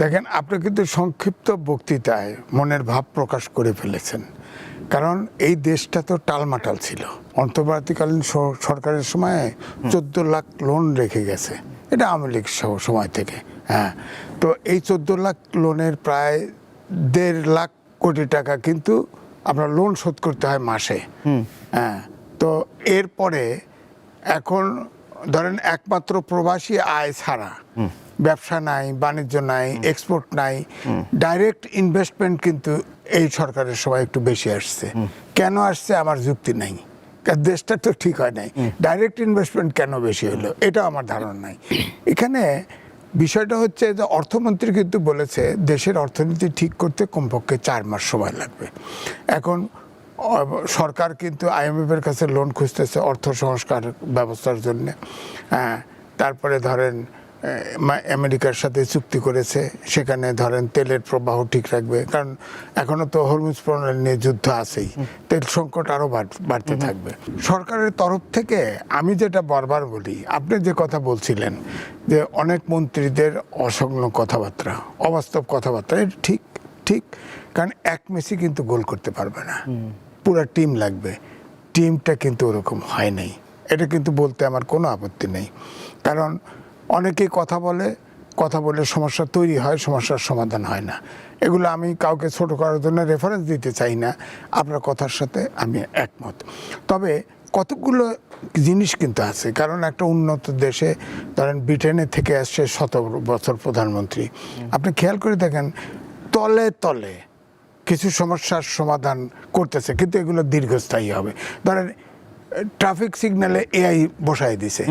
দেখেন, আপনি কিন্তু সংক্ষিপ্ত বক্তৃতায় মনের ভাব প্রকাশ করে ফেলেছেন। কারণ এই দেশটা তো টালমাটাল ছিল। অন্তর্বর্তীকালীন সরকারের সময় 14 লাখ লোন রেখে গেছে, এটা আওয়ামী লীগ সময় থেকে। হ্যাঁ, তো এই 14 লাখ লোনের প্রায় 1.5 লাখ কোটি টাকা কিন্তু আপনার লোন শোধ করতে হয় মাসে। হ্যাঁ, তো এরপরে এখন ধরেন একমাত্র প্রবাসী আয় ছাড়া ব্যবসা নাই, বাণিজ্য নাই, এক্সপোর্ট নাই, ডাইরেক্ট ইনভেস্টমেন্ট কিন্তু এই সরকারের সময় একটু বেশি আসছে। কেন আসছে আমার যুক্তি নাই, দেশটা তো ঠিক হয় নাই, ডাইরেক্ট ইনভেস্টমেন্ট কেন বেশি হলো এটা আমার ধারণা নাই। এখানে বিষয়টা হচ্ছে যে অর্থমন্ত্রী কিন্তু বলেছে দেশের অর্থনীতি ঠিক করতে কমপক্ষে 4 মাস সময় লাগবে। এখন সরকার কিন্তু IMF-এর কাছে লোন খুঁজতেছে অর্থ সংস্কার ব্যবস্থার জন্য। তারপরে ধরেন আমেরিকার সাথে চুক্তি করেছে, সেখানে ধরেন তেলের প্রবাহ ঠিক রাখবে, কারণ এখনো তো হরমুজ প্রণালী নিয়ে যুদ্ধ আছেই, তেল সংকট আরও বাড়তে থাকবে। সরকারের তরফ থেকে আমি যেটা বারবার বলি, আপনি যে কথা বলছিলেন যে অনেক মন্ত্রীদের অসংলগ্ন কথাবার্তা, অবাস্তব কথাবার্তা, এটা ঠিক ঠিক, কারণ এক মেসি কিন্তু গোল করতে পারবে না, পুরো টিম লাগবে। টিমটা কিন্তু ওরকম হয় নাই, এটা কিন্তু বলতে আমার কোনো আপত্তি নেই। কারণ অনেকেই কথা বলে সমস্যা তৈরি হয়, সমস্যার সমাধান হয় না। এগুলো আমি কাউকে ছোট করার জন্য রেফারেন্স দিতে চাই না, আপনার কথার সাথে আমি একমত। তবে কতগুলো জিনিস কিন্তু আছে, কারণ একটা উন্নত দেশে ধরেন ব্রিটেনে থেকে আসছে 17 বছর প্রধানমন্ত্রী, আপনি খেয়াল করে দেখেন তলে তলে কিছু সমস্যার সমাধান করতেছে, কিন্তু এগুলো দীর্ঘস্থায়ী হবে। ধরেন ট্রাফিক সিগন্যালে AI বসাই দিছে,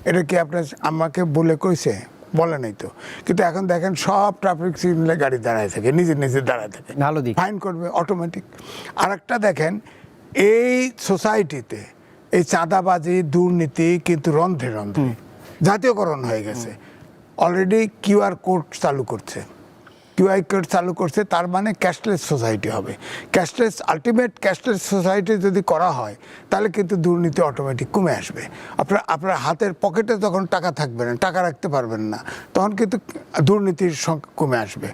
এটা কি আপনার আমাকে বলে কইছে? বলে নাই তো। কিন্তু এখন দেখেন সব ট্রাফিক সিগন্যালে গাড়ি দাঁড়ায় থাকে, নিজে নিজে দাঁড়ায় থাকে, ফাইন করবে অটোমেটিক। আরেকটা দেখেন, এই সোসাইটিতে এই চাঁদাবাজি দুর্নীতি কিন্তু রন্ধ্রে রন্ধ্রে জাতীয়করণ হয়ে গেছে। অলরেডি QR কোড চালু করছে, QR কোড চালু করছে, তার মানে ক্যাশলেস সোসাইটি হবে। ক্যাশলেস, আলটিমেট ক্যাশলেস সোসাইটি যদি করা হয় তাহলে কিন্তু দুর্নীতি অটোমেটিক কমে আসবে। আপনার হাতের পকেটে যখন টাকা থাকবে না, টাকা রাখতে পারবেন না, তখন কিন্তু দুর্নীতির সংখ্যা কমে আসবে।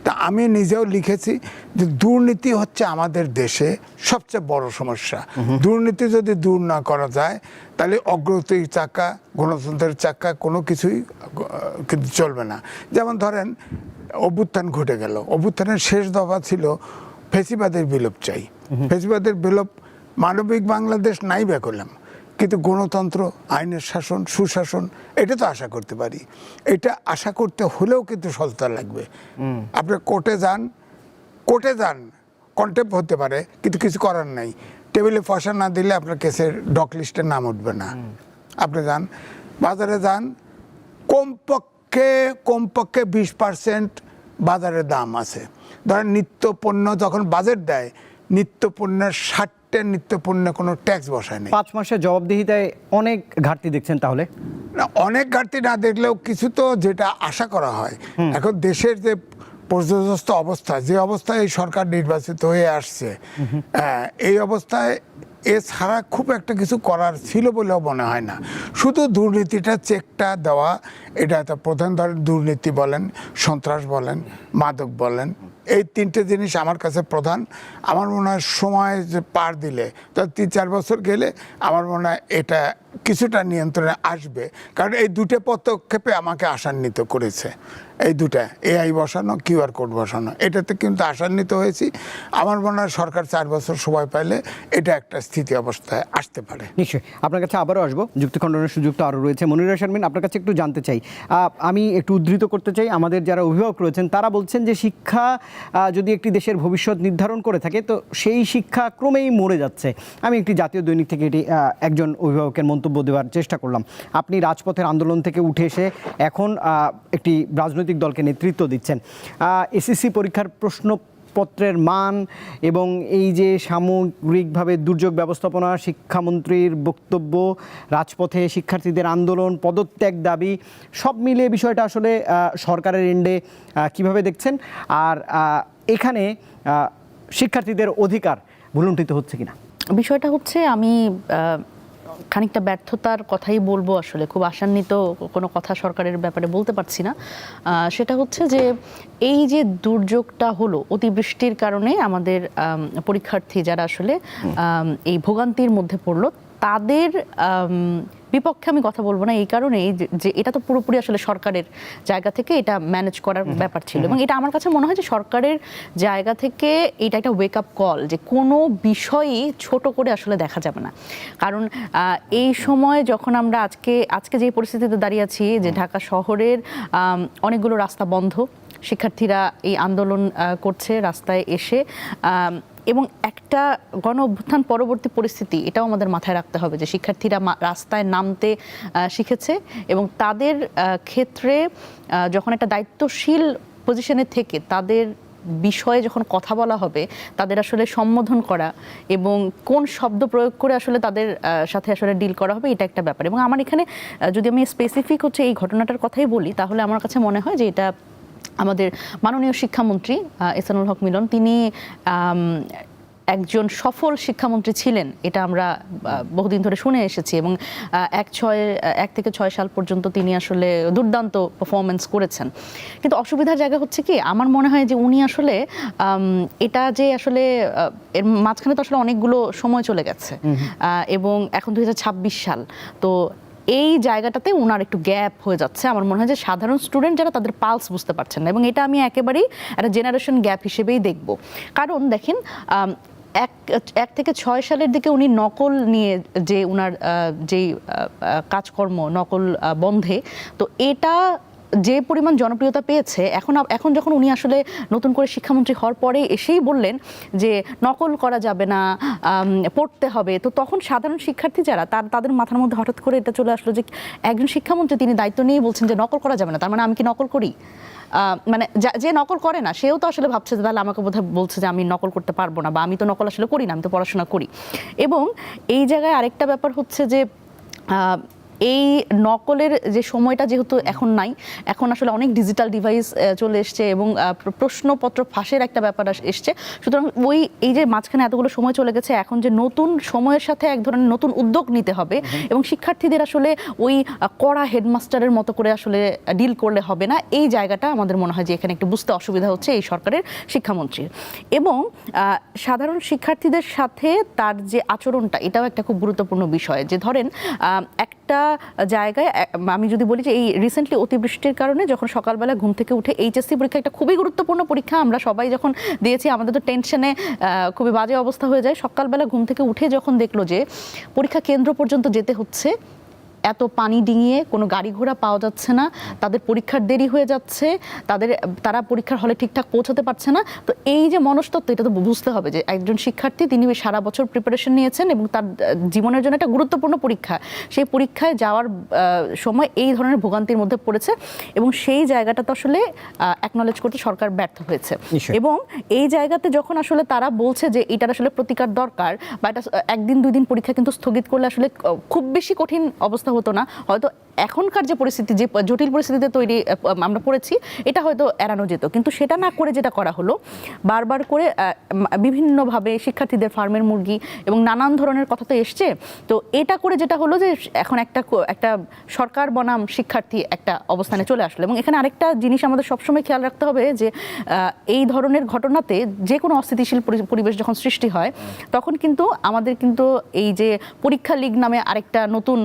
তা আমি নিজেও লিখেছি যে দুর্নীতি হচ্ছে আমাদের দেশে সবচেয়ে বড় সমস্যা। দুর্নীতি যদি দূর না করা যায় তাহলে অগ্রগতির চাকা, গণতন্ত্রের চাকা কোনো কিছুই কিন্তু চলবে না। যেমন ধরেন অভ্যুত্থান ঘটে গেল, অভ্যুত্থানের শেষ দফা ছিল ফ্যাসিবাদের বিলোপ চাই। ফ্যাসিবাদের বিলোপ, মানবিক বাংলাদেশ নাই বা করলাম, কিন্তু গণতন্ত্র, আইনের শাসন, সুশাসন, এটা তো আশা করতে পারি। এটা আশা করতে হলেও কিন্তু সততা লাগবে। আপনি কোর্টে যান, কন্টেম্প হতে পারে, কিন্তু কিছু করার নাই। টেবিলে পয়সা না দিলে আপনার কেসের ডক লিস্টে নাম উঠবে না। আপনি যান, বাজারে যান, কমপক্ষে 20% বাজারের দাম আছে। ধরেন নিত্য পণ্য যখন বাজেট দেয়, নিত্য পণ্যের 60টা নিত্য পণ্যে কোনো ট্যাক্স বসায় নেই। 5 মাসের জবাবদিহিতায় অনেক ঘাটতি দেখছেন তাহলে? অনেক ঘাটতি না দেখলেও কিছু তো যেটা আশা করা হয়। এখন দেশের যে পর্যদস্ত অবস্থা, যে অবস্থায় এই সরকার নির্বাচিত হয়ে আসছে, এই অবস্থায় এছাড়া খুব একটা কিছু করার ছিল বলেও মনে হয় না। শুধু দুর্নীতিটা চেকটা দেওয়া, এটা একটা প্রধান। ধরেন দুর্নীতি বলেন, সন্ত্রাস বলেন, মাদক বলেন, এই 3টে জিনিস আমার কাছে প্রধান। আমার মনে হয় সময় যে পার দিলে, তো 3-4 বছর গেলে আমার মনে হয় এটা কিছুটা নিয়ন্ত্রণে আসবে। কারণ এই 2টে পদক্ষেপে আমাকে আশান্বিত করেছে। এই 2টা AI বসানো, QR কোড বসানো, এটাতে কিন্তু আশান্বিত হয়েছি। আমার মনে হয় সরকার 4 বছর সময় পাইলে এটা একটা স্থিতি অবস্থায় আসতে পারে। নিশ্চয়ই আপনার কাছে আবারও আসবো, যুক্তি খণ্ডনের সুযোগ তো আরও রয়েছে। মনিরা শারমিন, আপনার কাছে একটু জানতে চাই, আমি একটু উদ্ধৃত করতে চাই, আমাদের যারা অভিভাবক রয়েছেন তারা বলছেন যে শিক্ষা যদি একটি দেশের ভবিষ্যৎ নির্ধারণ করে থাকে, তো সেই শিক্ষা ক্রমেই মরে যাচ্ছে। আমি একটি জাতীয় দৈনিক থেকে এটি একজন অভিভাবকের মন্তব্য দেওয়ার চেষ্টা করলাম। আপনি রাজপথের আন্দোলন থেকে উঠে এসে এখন একটি রাজনৈতিক দলকে নেতৃত্ব দিচ্ছেন। SSC পরীক্ষার প্রশ্নপত্রের মান এবং এই যে সামগ্রিকভাবে দুর্যোগ ব্যবস্থাপনা, শিক্ষামন্ত্রীর বক্তব্য, রাজপথে শিক্ষার্থীদের আন্দোলন, পদত্যাগ দাবি, সব মিলিয়ে বিষয়টা আসলে সরকারের এন্ডে কিভাবে দেখছেন? আর এখানে শিক্ষার্থীদের অধিকার ভুলুণ্ঠিত হচ্ছে কিনা? বিষয়টা হচ্ছে, আমি খানিকটা ব্যর্থতার কথাই বলবো, আসলে খুব আশান্বিত কোনো কথা সরকারের ব্যাপারে বলতে পারছি না। সেটা হচ্ছে যে এই যে দুর্যোগটা হলো, অতিবৃষ্টির কারণে আমাদের পরীক্ষার্থী যারা আসলে এই ভোগান্তির মধ্যে পড়লো, তাদের বিপক্ষে আমি কথা বলবো না এই কারণেই যে এটা তো পুরোপুরি আসলে সরকারের জায়গা থেকে এটা ম্যানেজ করার ব্যাপার ছিল, এবং এটা আমার কাছে মনে হয় যে সরকারের জায়গা থেকে এটা একটা ওয়েক আপ কল, যে কোনো বিষয়ই ছোট করে আসলে দেখা যাবে না। কারণ এই সময় যখন আমরা আজকে যে পরিস্থিতিতে দাঁড়িয়ে আছি, যে ঢাকা শহরের অনেকগুলো রাস্তা বন্ধ, শিক্ষার্থীরা এই আন্দোলন করছে রাস্তায় এসে, এবং একটা গণ অভ্যুত্থান পরবর্তী পরিস্থিতি, এটাও আমাদের মাথায় রাখতে হবে যে শিক্ষার্থীরা রাস্তায় নামতে শিখেছে, এবং তাদের ক্ষেত্রে যখন একটা দায়িত্বশীল পজিশনে থেকে তাদের বিষয়ে যখন কথা বলা হবে, তাদের আসলে সম্বোধন করা এবং কোন শব্দ প্রয়োগ করে আসলে তাদের সাথে আসলে ডিল করা হবে, এটা একটা ব্যাপার। এবং আমার এখানে যদি আমি স্পেসিফিক হচ্ছে এই ঘটনাটার কথাই বলি, তাহলে আমার কাছে মনে হয় যে এটা আমাদের মাননীয় শিক্ষামন্ত্রী এহসানুল হক মিলন, তিনি একজন সফল শিক্ষামন্ত্রী ছিলেন, এটা আমরা বহুদিন ধরে শুনে এসেছি, এবং 1 থেকে 6 সাল পর্যন্ত তিনি আসলে দুর্দান্ত পারফরমেন্স করেছেন। কিন্তু অসুবিধার জায়গা হচ্ছে কি, আমার মনে হয় যে উনি আসলে এটা যে আসলে এর মাঝখানে তো আসলে অনেকগুলো সময় চলে গেছে, এবং এখন 2026 সাল, তো এই জায়গাটাতে ওনার একটু গ্যাপ হয়ে যাচ্ছে। আমার মনে হয় যে সাধারণ স্টুডেন্ট যারা, তাদের পালস বুঝতে পারছেন না, এবং এটা আমি একেবারেই একটা জেনারেশন গ্যাপ হিসেবেই দেখব। কারণ দেখেন, 1 থেকে 6 সালের দিকে উনি নকল নিয়ে যে উনার যেই কাজকর্ম, নকল বন্ধে, তো এটা যে পরিমাণ জনপ্রিয়তা পেয়েছে, এখন যখন উনি আসলে নতুন করে শিক্ষামন্ত্রী হওয়ার পরে এসেই বললেন যে নকল করা যাবে না, পড়তে হবে, তো তখন সাধারণ শিক্ষার্থী যারা, তাদের মাথার মধ্যে হঠাৎ করে এটা চলে আসলো যে একজন শিক্ষামন্ত্রী তিনি দায়িত্ব নিয়ে বলছেন যে নকল করা যাবে না, তার মানে আমি কি নকল করি? মানে যে নকল করে না সেও তো আসলে ভাবছে যে তাহলে আমাকে বোধহয় বলছে যে আমি নকল করতে পারবো না, বা আমি তো নকল আসলে করি না, আমি তো পড়াশোনা করি। এবং এই জায়গায় আরেকটা ব্যাপার হচ্ছে যে এই নকলের যে সময়টা যেহেতু এখন নাই, এখন আসলে অনেক ডিজিটাল ডিভাইস চলে এসছে, এবং প্রশ্নপত্র ফাঁসের একটা ব্যাপার এসছে। সুতরাং এই যে মাঝখানে এতগুলো সময় চলে গেছে, এখন যে নতুন সময়ের সাথে এক ধরনের নতুন উদ্যোগ নিতে হবে, এবং শিক্ষার্থীদের আসলে ওই কড়া হেডমাস্টারের মতো করে আসলে ডিল করলে হবে না, এই জায়গাটা আমাদের মনে হয় যে এখানে একটু বুঝতে অসুবিধা হচ্ছে এই সরকারের শিক্ষামন্ত্রীর। এবং সাধারণ শিক্ষার্থীদের সাথে তার যে আচরণটা, এটাও একটা খুব গুরুত্বপূর্ণ বিষয়। যে ধরেন একটা জায়গায় আমি যদি বলি যে এই রিসেন্টলি অতিবৃষ্টির কারণে যখন সকালবেলা ঘুম থেকে উঠে, এইচএসসি পরীক্ষা একটা খুবই গুরুত্বপূর্ণ পরীক্ষা, আমরা সবাই যখন দিয়েছি আমাদের তো টেনশনে খুবই বাজে অবস্থা হয়ে যায়। সকালবেলা ঘুম থেকে উঠে যখন দেখলো যে পরীক্ষা কেন্দ্র পর্যন্ত যেতে হচ্ছে, এত পানি ডিঙিয়ে কোনো গাড়ি ঘোড়া পাওয়া যাচ্ছে না, তাদের পরীক্ষার দেরি হয়ে যাচ্ছে, তারা পরীক্ষার হলে ঠিকঠাক পৌঁছাতে পারছে না, তো এই যে মনস্তত্ত্ব, এটা তো বুঝতে হবে যে একজন শিক্ষার্থী তিনি সারা বছর প্রিপারেশন নিয়েছেন, এবং তার জীবনের জন্য একটা গুরুত্বপূর্ণ পরীক্ষা, সেই পরীক্ষায় যাওয়ার সময় এই ধরনের ভোগান্তির মধ্যে পড়েছে, এবং সেই জায়গাটা তো আসলে অ্যাকনলেজ করতে সরকার ব্যর্থ হয়েছে। এবং এই জায়গাতে যখন আসলে তারা বলছে যে এটার আসলে প্রতিকার দরকার, বা এটা 1 দিন 2 দিন পরীক্ষা কিন্তু স্থগিত করলে আসলে খুব বেশি কঠিন অবস্থা হতো না, হয়তো এখনকার যে পরিস্থিতি, যে জটিল পরিস্থিতিতে তৈরি আমরা পড়েছি, এটা হয়তো এড়ানো যেত। কিন্তু সেটা না করে যেটা করা হলো, বারবার করে বিভিন্নভাবে শিক্ষার্থীদের ফার্মের মুরগি এবং নানান ধরনের কথা তো এসছে, তো এটা করে যেটা হলো যে এখন একটা সরকার বনাম শিক্ষার্থী একটা অবস্থানে চলে আসলো। এবং এখানে আরেকটা জিনিস আমাদের সবসময় খেয়াল রাখতে হবে যে এই ধরনের ঘটনাতে যে কোনো অস্থিতিশীল পরিবেশ যখন সৃষ্টি হয়, তখন কিন্তু আমাদের কিন্তু এই যে পরীক্ষা লীগ নামে আরেকটা নতুন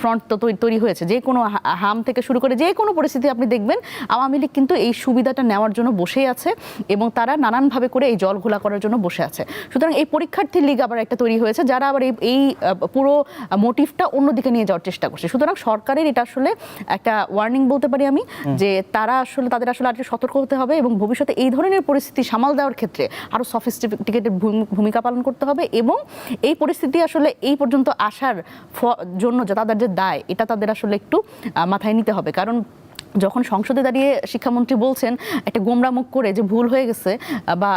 ফ্রন্ট তো তৈরি হয়েছে। যে কোনো হাম থেকে শুরু করে যে কোনো পরিস্থিতি আপনি দেখবেন আওয়ামী লীগ কিন্তু এই সুবিধাটা নেওয়ার জন্য বসেই আছে, এবং তারা নানানভাবে করে এই জল ঘোলা করার জন্য বসে আছে। সুতরাং এই পরীক্ষার্থী লীগ আবার একটা তৈরি হয়েছে, যারা আবার এই পুরো মোটিভটা অন্যদিকে নিয়ে যাওয়ার চেষ্টা করছে। সুতরাং সরকারের এটা আসলে একটা ওয়ার্নিং বলতে পারি আমি, যে তাদের আসলে আর সতর্ক হতে হবে, এবং ভবিষ্যতে এই ধরনের পরিস্থিতি সামাল দেওয়ার ক্ষেত্রে আরো সফিস্টিকেটেড ভূমিকা পালন করতে হবে, এবং এই পরিস্থিতি আসলে এই পর্যন্ত আসার জন্য যে তাদের যে দায়, এটা তাদের আসলে একটু মাথায় নিতে হবে। কারণ যখন সংসদে দাঁড়িয়ে শিক্ষামন্ত্রী বলছেন একটা গোমরা মুখ করে যে ভুল হয়ে গেছে, বা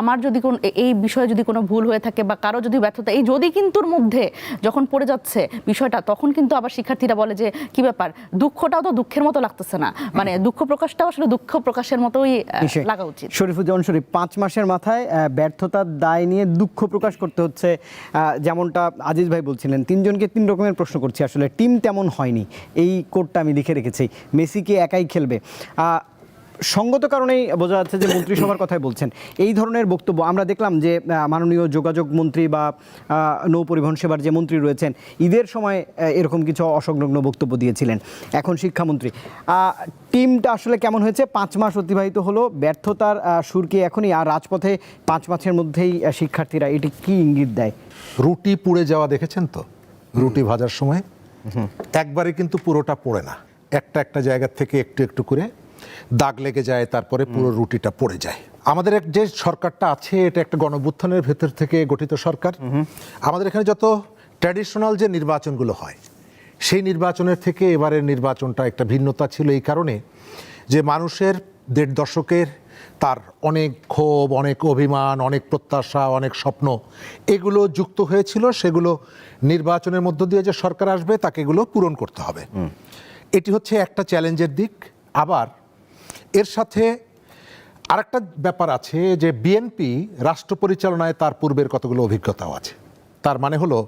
আমার যদি কোন এই বিষয়ে যদি কোনো ভুল হয়ে থাকে বা কারো যদি ব্যর্থতা, এই যদি কিন্তুর মধ্যে যখন পড়ে যাচ্ছে বিষয়টা, তখন কিন্তু আবার শিক্ষার্থীরা বলে যে কি ব্যাপার, দুঃখটাও তো দুঃখের মতো লাগতেছে না, মানে দুঃখ প্রকাশটাও আসলে দুঃখ প্রকাশের মতোই লাগা উচিত। শরীফুজ্জামান শরীফ, 5 মাসের মাথায় ব্যর্থতার দায় নিয়ে দুঃখ প্রকাশ করতে হচ্ছে, যেমনটা আজিজ ভাই বলছিলেন। 3 জনকে 3 রকমের প্রশ্ন করছি, আসলে টিম তেমন হয়নি, এই কোডটা আমি লিখে রেখেছি। মেসি কি একাই খেলবে? সঙ্গত কারণেই বোঝা যাচ্ছে যে মন্ত্রিসভার কথাই বলছেন। এই ধরনের বক্তব্য আমরা দেখলাম যে মাননীয় যোগাযোগ মন্ত্রী বা নৌ পরিবহন সেবার যে মন্ত্রী রয়েছেন, ঈদের সময় এরকম কিছু অসংলগ্ন বক্তব্য দিয়েছিলেন। এখন শিক্ষামন্ত্রী, টিমটা আসলে কেমন হয়েছে? 5 মাস অতিবাহিত হলো, ব্যর্থতার সুর কি এখনই? আর রাজপথে 5 মাসের মধ্যেই শিক্ষার্থীরা, এটি কি ইঙ্গিত দেয়? রুটি পুড়ে যাওয়া দেখেছেন তো? রুটি ভাজার সময় একবারে কিন্তু পুরোটা পড়ে না, একটা জায়গা থেকে একটু একটু করে দাগ লেগে যায়, তারপরে পুরো রুটিটা পড়ে যায়। আমাদের যে সরকারটা আছে, এটা একটা গণঅভ্যুত্থানের ভেতর থেকে গঠিত সরকার। আমাদের এখানে যত ট্র্যাডিশনাল যে নির্বাচনগুলো হয়, সেই নির্বাচনের থেকে এবারের নির্বাচনটা একটা ভিন্নতা ছিল এই কারণে যে মানুষের 1.5 দশকের তার অনেক ক্ষোভ, অনেক অভিমান, অনেক প্রত্যাশা, অনেক স্বপ্ন এগুলো যুক্ত হয়েছিল। সেগুলো নির্বাচনের মধ্য দিয়ে যে সরকার আসবে তাকে এগুলো পূরণ করতে হবে। এটি হচ্ছে একটা চ্যালেঞ্জের দিক। আবার এর সাথে আরেকটা ব্যাপার আছে যে বিএনপি রাষ্ট্র পরিচালনায় তার পূর্বের কতগুলো অভিজ্ঞতাও আছে। তার মানে হলো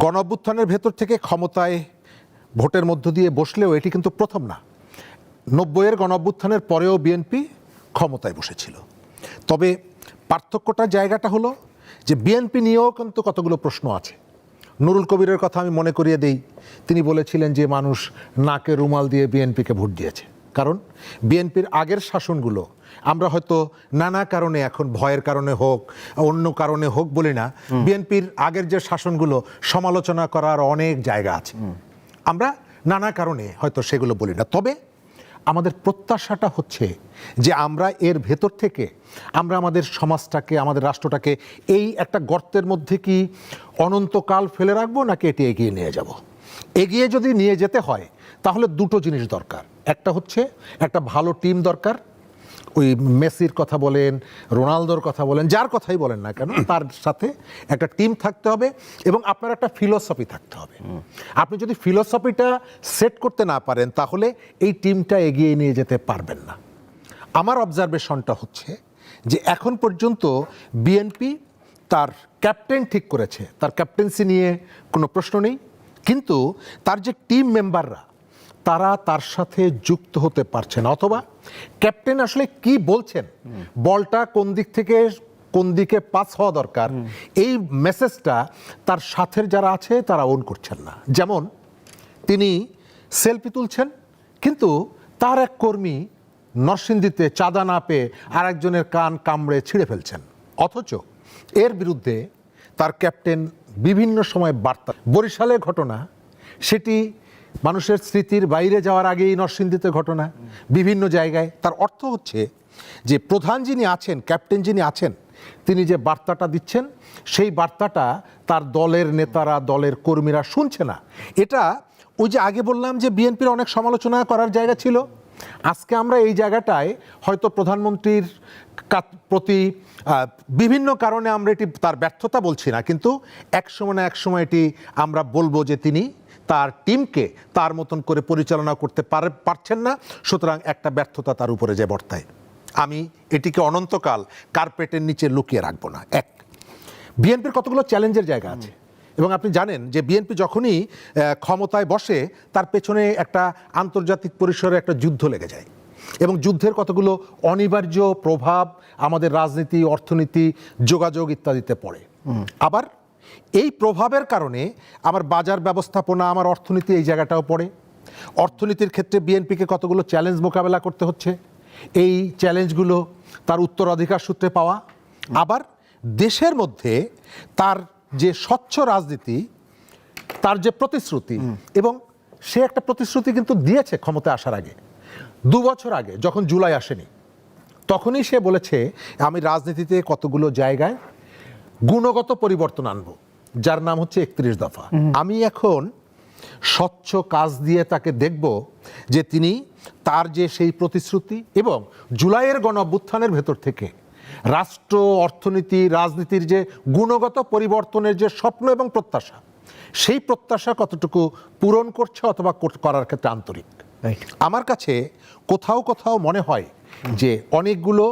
গণঅভ্যুত্থানের ভেতর থেকে ক্ষমতায় ভোটের মধ্য দিয়ে বসলেও এটি কিন্তু প্রথম না। 90-এর গণঅভ্যুত্থানের পরেও বিএনপি ক্ষমতায় বসেছিল। তবে পার্থক্যটা জায়গাটা হলো যে বিএনপি নিয়েও কিন্তু কতগুলো প্রশ্ন আছে। নুরুল কবিরের কথা আমি মনে করিয়ে দেই। তিনি বলেছিলেন যে মানুষ নাকে রুমাল দিয়ে বিএনপিকে ভোট দিয়েছে, কারণ বিএনপির আগের শাসনগুলো আমরা হয়তো নানা কারণে, এখন ভয়ের কারণে হোক, অন্য কারণে হোক বলি না, বিএনপির আগের যে শাসনগুলো সমালোচনা করার অনেক জায়গা আছে, আমরা নানা কারণে হয়তো সেগুলো বলি না। তবে আমাদের প্রত্যাশাটা হচ্ছে যে আমরা এর ভেতর থেকে আমরা আমাদের সমাজটাকে, আমাদের রাষ্ট্রটাকে এই একটা গর্তের মধ্যে কি অনন্তকাল ফেলে রাখবো, নাকি এটি এগিয়ে নিয়ে যাব। এগিয়ে যদি নিয়ে যেতে হয় তাহলে 2টো জিনিস দরকার। একটা হচ্ছে একটা ভালো টিম দরকার। ওই মেসির কথা বলেন, রোনালদোর কথা বলেন, যার কথাই বলেন না কেন, তার সাথে একটা টিম থাকতে হবে এবং আপনার একটা ফিলোসফি থাকতে হবে। আপনি যদি ফিলোসফিটা সেট করতে না পারেন তাহলে এই টিমটা এগিয়ে নিয়ে যেতে পারবেন না। আমার অবজারভেশনটা হচ্ছে যে এখন পর্যন্ত বিএনপি তার ক্যাপ্টেন ঠিক করেছে, তার ক্যাপ্টেন্সি নিয়ে কোনো প্রশ্ন নেই, কিন্তু তার যে টিম মেম্বাররা তারা তার সাথে যুক্ত হতে পারছে না, অথবা ক্যাপ্টেন আসলে কি বলছেন, বলটা কোন দিক থেকে কোন দিকে পাস হওয়া দরকার, এই মেসেজটা তার সাথের যারা আছে তারা ওন করছেন না। যেমন তিনি সেলফি তুলছেন, কিন্তু তার এক কর্মী নরসিংদীতে চাঁদা না পেয়ে আরেকজনের কান কামড়ে ছিঁড়ে ফেলছেন, অথচ এর বিরুদ্ধে তার ক্যাপ্টেন বিভিন্ন সময় বার্তা। বরিশালের ঘটনা, সেটি মানুষের স্মৃতির বাইরে যাওয়ার আগেই নরসিংদীতে ঘটনা, বিভিন্ন জায়গায়। তার অর্থ হচ্ছে যে প্রধান যিনি আছেন, ক্যাপ্টেন যিনি আছেন, তিনি যে বার্তাটা দিচ্ছেন সেই বার্তাটা তার দলের নেতারা, দলের কর্মীরা শুনছে না। এটা ওই যে আগে বললাম যে বিএনপির অনেক সমালোচনা করার জায়গা ছিল, আজকে আমরা এই জায়গাটায় হয়তো প্রধানমন্ত্রীর প্রতি বিভিন্ন কারণে আমরা এটি তার ব্যর্থতা বলছি না, কিন্তু একসময় না একসময় এটি আমরা বলবো যে তিনি তার টিমকে তার মতন করে পরিচালনা করতে পারছেন না, সুতরাং একটা ব্যর্থতা তার উপরে যে বর্তায়। আমি এটিকে অনন্তকাল কার্পেটের নিচে লুকিয়ে রাখবো না। এক, বিএনপির কতগুলো চ্যালেঞ্জের জায়গা আছে, এবং আপনি জানেন যে বিএনপি যখনই ক্ষমতায় বসে তার পেছনে একটা আন্তর্জাতিক পরিসরে একটা যুদ্ধ লেগে যায়, এবং যুদ্ধের কতগুলো অনিবার্য প্রভাব আমাদের রাজনীতি, অর্থনীতি, যোগাযোগ ইত্যাদিতে পড়ে। আবার এই প্রভাবের কারণে আমার বাজার ব্যবস্থাপনা, আমার অর্থনীতি এই জায়গাটাও পড়ে। অর্থনীতির ক্ষেত্রে বিএনপিকে কতগুলো চ্যালেঞ্জ মোকাবেলা করতে হচ্ছে, এই চ্যালেঞ্জগুলো তার উত্তরাধিকার সূত্রে পাওয়া। আবার দেশের মধ্যে তার যে স্বচ্ছ রাজনীতি, তার যে প্রতিশ্রুতি, এবং সে একটা প্রতিশ্রুতি কিন্তু দিয়েছে ক্ষমতায় আসার আগে, 2 বছর আগে যখন জুলাই আসেনি, তখনই সে বলেছে আমি রাজনীতিতে কতগুলো জায়গায় গুণগত পরিবর্তন আনবো, যার নাম হচ্ছে 31 দফা। আমি এখন স্বচ্ছ কাজ দিয়ে তাকে দেখব যে তিনি তার যে সেই প্রতিশ্রুতি এবং জুলাইয়ের গণঅভ্যুত্থানের ভেতর থেকে রাষ্ট্র, অর্থনীতি, রাজনীতির যে গুণগত পরিবর্তনের যে স্বপ্ন এবং প্রত্যাশা, সেই প্রত্যাশা কতটুকু পূরণ করছে অথবা করার ক্ষেত্রে আন্তরিক। আমার কাছে কোথাও কোথাও মনে হয় যে অনেকগুলো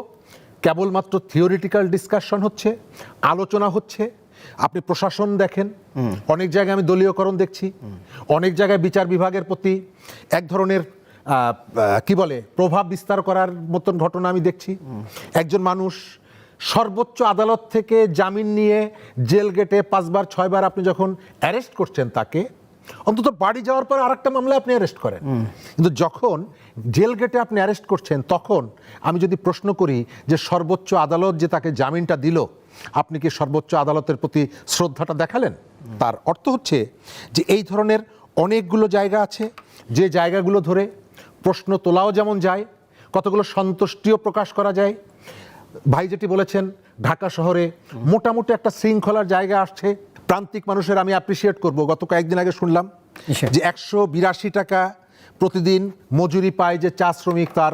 কেবলমাত্র থিওরিটিক্যাল ডিসকাশন হচ্ছে, আলোচনা হচ্ছে। আপনি প্রশাসন দেখেন, অনেক জায়গায় আমি দলীয়করণ দেখছি, অনেক জায়গায় বিচার বিভাগের প্রতি এক ধরনের কি বলে প্রভাব বিস্তার করার মতন ঘটনা আমি দেখছি। একজন মানুষ সর্বোচ্চ আদালত থেকে জামিন নিয়ে জেল গেটে 5 বার 6 বার আপনি যখন অ্যারেস্ট করছেন তাকে, অন্তত বাড়ি যাওয়ার পর আরেকটা মামলায় আপনি অ্যারেস্ট করেন, কিন্তু যখন জেল গেটে আপনি অ্যারেস্ট করছেন তখন আমি যদি প্রশ্ন করি যে সর্বোচ্চ আদালত যে তাকে জামিনটা দিল, আপনি কি সর্বোচ্চ আদালতের প্রতি শ্রদ্ধাটা দেখালেন? তার অর্থ হচ্ছে যে এই ধরনের অনেকগুলো জায়গা আছে যে জায়গাগুলো ধরে প্রশ্ন তোলাও যেমন যায়, কতগুলো সন্তুষ্টিও প্রকাশ করা যায়। ভাই যেটি বলেছেন, ঢাকা শহরে মোটামুটি একটা শৃঙ্খলার জায়গা আসছে। প্রান্তিক মানুষের আমি অ্যাপ্রিসিয়েট করব, গত কয়েকদিন আগে শুনলাম যে 182 টাকা প্রতিদিন মজুরি পায় যে চা শ্রমিক, তার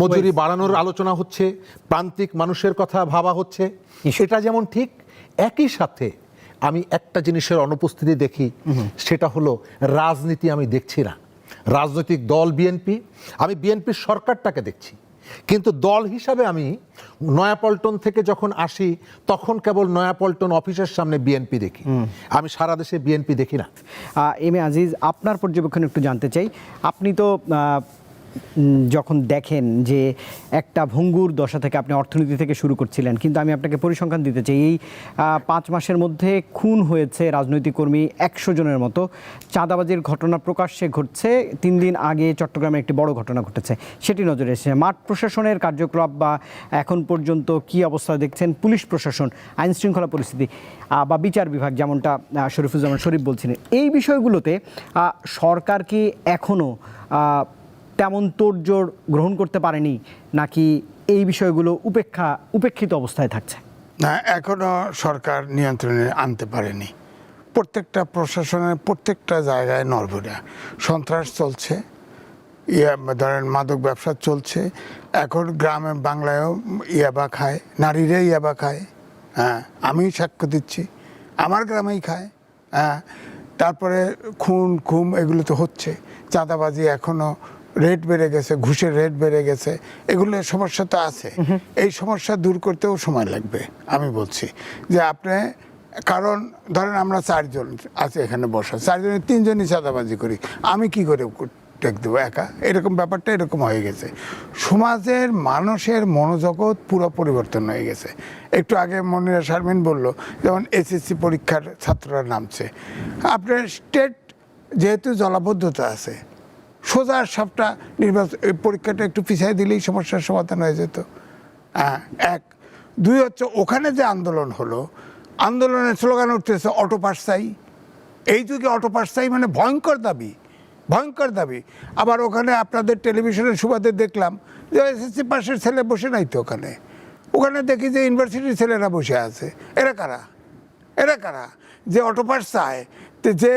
মজুরি বাড়ানোর আলোচনা হচ্ছে, প্রান্তিক মানুষের কথা ভাবা হচ্ছে। সেটা যেমন ঠিক, একই সাথে আমি একটা জিনিসের অনুপস্থিতি দেখি, সেটা হলো রাজনীতি আমি দেখছি না। রাজনৈতিক দল বিএনপি, আমি বিএনপির সরকারটাকে দেখছি, কিন্তু দল হিসাবে আমি নয়াপল্টন থেকে যখন আসি তখন কেবল নয়াপল্টন অফিসের সামনে বিএনপি দেখি, আমি সারা দেশে বিএনপি দেখি না। এম এ আজিজ, আপনার পর্যবেক্ষণ একটু জানতে চাই। আপনি তো যখন দেখেন যে একটা ভঙ্গুর দশা থেকে আপনি অর্থনীতি থেকে শুরু করছিলেন, কিন্তু আমি আপনাকে পরিসংখ্যান দিতে চাই। এই 5 মাসের মধ্যে খুন হয়েছে রাজনৈতিক কর্মী 100 জনের মতো। চাঁদাবাজির ঘটনা প্রকাশ্যে ঘটছে। 3 দিন আগে চট্টগ্রামে একটি বড় ঘটনা ঘটেছে, সেটি নজরে এসেছে। মাঠ প্রশাসনের কার্যকলাপ বা এখন পর্যন্ত কি অবস্থা দেখছেন, পুলিশ প্রশাসন, আইন শৃঙ্খলা পরিস্থিতি বা বিচার বিভাগ, যেমনটা শরীফুজ্জামান শরীফ বলছিলেন, এই বিষয়গুলোতে সরকার কি এখনও তেমন তোড়জোড় গ্রহণ করতে পারেনি, নাকি এই বিষয়গুলো উপেক্ষিত অবস্থায় থাকছে? না, এখনো সরকার নিয়ন্ত্রণে আনতে পারেনি। প্রত্যেকটা প্রশাসনের প্রত্যেকটা জায়গায় নড়বড়ে, সন্ত্রাস চলছে, ধরেন মাদক ব্যবসা চলছে। এখন গ্রামে বাংলায়ও ইয়াবা খায়, নারীরা ইয়াবা খায়। হ্যাঁ, আমি সাক্ষ্য দিচ্ছি, আমার গ্রামেই খায়। হ্যাঁ, তারপরে খুন এগুলো তো হচ্ছে। চাঁদাবাজি এখনো রেট বেড়ে গেছে, ঘুষের রেট বেড়ে গেছে, এগুলো সমস্যা তো আছে। এই সমস্যা দূর করতেও সময় লাগবে। আমি বলছি যে আপনি, কারণ ধরেন আমরা 4 জন আছি এখানে বসা, 4 জনের 3 জনই চাঁদাবাজি করি, আমি কি করে টেক দেবো একা? এরকম ব্যাপারটা এরকম হয়ে গেছে। সমাজের মানুষের মনোজগৎ পুরো পরিবর্তন হয়ে গেছে। একটু আগে মনিরা শারমিন বলল, যেমন এসএসসি পরীক্ষার ছাত্ররা নামছে, আপনার স্টেট যেহেতু জলাবদ্ধতা আছে, সোজা সবটা পরীক্ষাটা একটু পিছিয়ে দিলেই সমস্যার সমাধান হয়ে যেত। 1, 2 হচ্ছে ওখানে যে আন্দোলন হলো, আন্দোলনের স্লোগান উঠতেছে অটো পাস চাই। এই যুগে অটো পাস চাই মানে ভয়ঙ্কর দাবি, ভয়ঙ্কর দাবি। আবার ওখানে আপনাদের টেলিভিশনের সুবাদে দেখলাম যে এসএসসি পাশের ছেলে বসে নাই তো ওখানে দেখি যে ইউনিভার্সিটির ছেলেরা বসে আছে। এরা কারা যে অটো পাস চায়, যে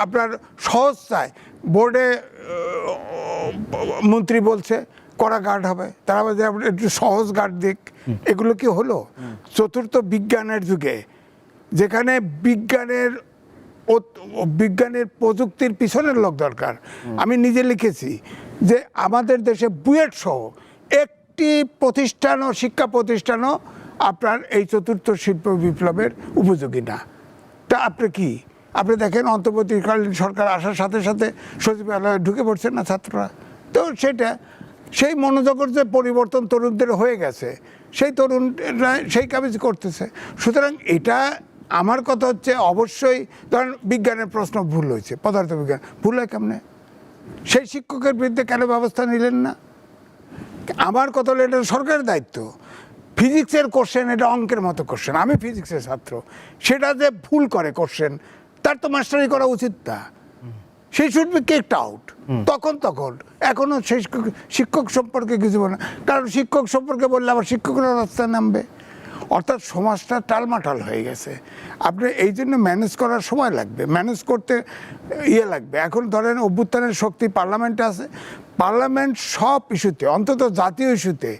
আপনার সহজ চায়? বোর্ডে মন্ত্রী বলছে কড়া গার্ড হবে, তারা বলছে একটু সহজ গার্ড দিক। এগুলো কি হলো? চতুর্থ বিজ্ঞানের যুগে, যেখানে বিজ্ঞানের প্রযুক্তির পিছনের লোক দরকার। আমি নিজে লিখেছি যে আমাদের দেশে বুয়েট সহ একটি প্রতিষ্ঠানও, শিক্ষা প্রতিষ্ঠানও আপনার এই চতুর্থ শিল্প বিপ্লবের উপযোগী না। তা আপনি দেখেন অন্তর্বর্তীকালীন সরকার আসার সাথে সাথে সচিবালয়ে ঢুকে পড়ছে না ছাত্ররা। তো সেই মনোজগৎ যে পরিবর্তন তরুণদের হয়ে গেছে, সেই তরুণরা সেই কাজ করতেছে। সুতরাং এটা আমার কথা হচ্ছে, অবশ্যই ধরেন বিজ্ঞানের প্রশ্ন ভুল হয়েছে, পদার্থবিজ্ঞান ভুল হয় কেমনে? সেই শিক্ষকের বিরুদ্ধে কেন ব্যবস্থা নিলেন না? আমার কথা হলো এটা সরকারের দায়িত্ব। ফিজিক্সের কোশ্চেন, এটা অঙ্কের মতো কোশ্চেন, আমি ফিজিক্সের ছাত্র, সেটা যে ভুল করে কোশ্চেন, তার তো মাস্টারি করা উচিত না। সেই শুড বি কেকড আউট। তখন এখনো সেই শিক্ষক সম্পর্কে কিছু বলে না, কারণ শিক্ষক সম্পর্কে বললে আবার শিক্ষকরা রাস্তায় নামবে। অর্থাৎ সমাজটা টালমাটাল হয়ে গেছে। আপনি এই জন্য ম্যানেজ করার সময় লাগবে, ম্যানেজ করতে লাগবে। এখন ধরেন অভ্যুত্থানের শক্তি পার্লামেন্টে আছে, পার্লামেন্ট সব ইস্যুতে, অন্তত জাতীয় ইস্যুতে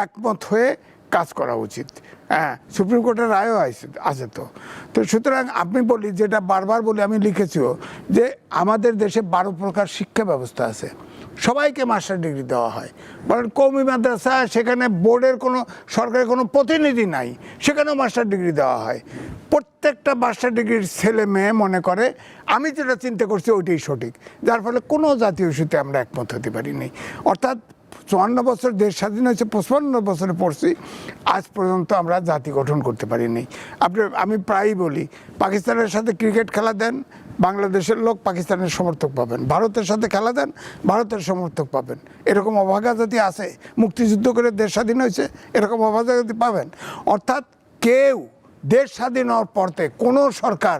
একমত হয়ে কাজ করা উচিত। হ্যাঁ, সুপ্রিম কোর্টের রায়ও আছে তো। তো সুতরাং আপনি বলি, যেটা বারবার বলি, আমি লিখেছিও যে আমাদের দেশে 12 প্রকার শিক্ষা ব্যবস্থা আছে, সবাইকে মাস্টার ডিগ্রি দেওয়া হয়। বলেন কওমি মাদ্রাসা, সেখানে বোর্ডের কোনো সরকারের কোনো প্রতিনিধি নাই, সেখানেও মাস্টার ডিগ্রি দেওয়া হয়। প্রত্যেকটা মাস্টার ডিগ্রির ছেলে মেয়ে মনে করে আমি যেটা চিন্তা করছি ওইটাই সঠিক, যার ফলে কোনো জাতীয় ইস্যুতে আমরা একমত হতে পারিনি। অর্থাৎ 54 বছর দেশ স্বাধীন হয়েছে, 55 বছরে পড়ছি, আজ পর্যন্ত আমরা জাতি গঠন করতে পারিনি। আমি প্রায়ই বলি, পাকিস্তানের সাথে ক্রিকেট খেলা দেন, বাংলাদেশের লোক পাকিস্তানের সমর্থক পাবেন, ভারতের সাথে খেলা দেন, ভারতের সমর্থক পাবেন। এরকম অভাগা জাতি আছে, মুক্তিযুদ্ধ করে দেশ স্বাধীন হয়েছে, এরকম অভাগা জাতি পাবেন। অর্থাৎ কেউ দেশ স্বাধীন হওয়ার পরতে কোনো সরকার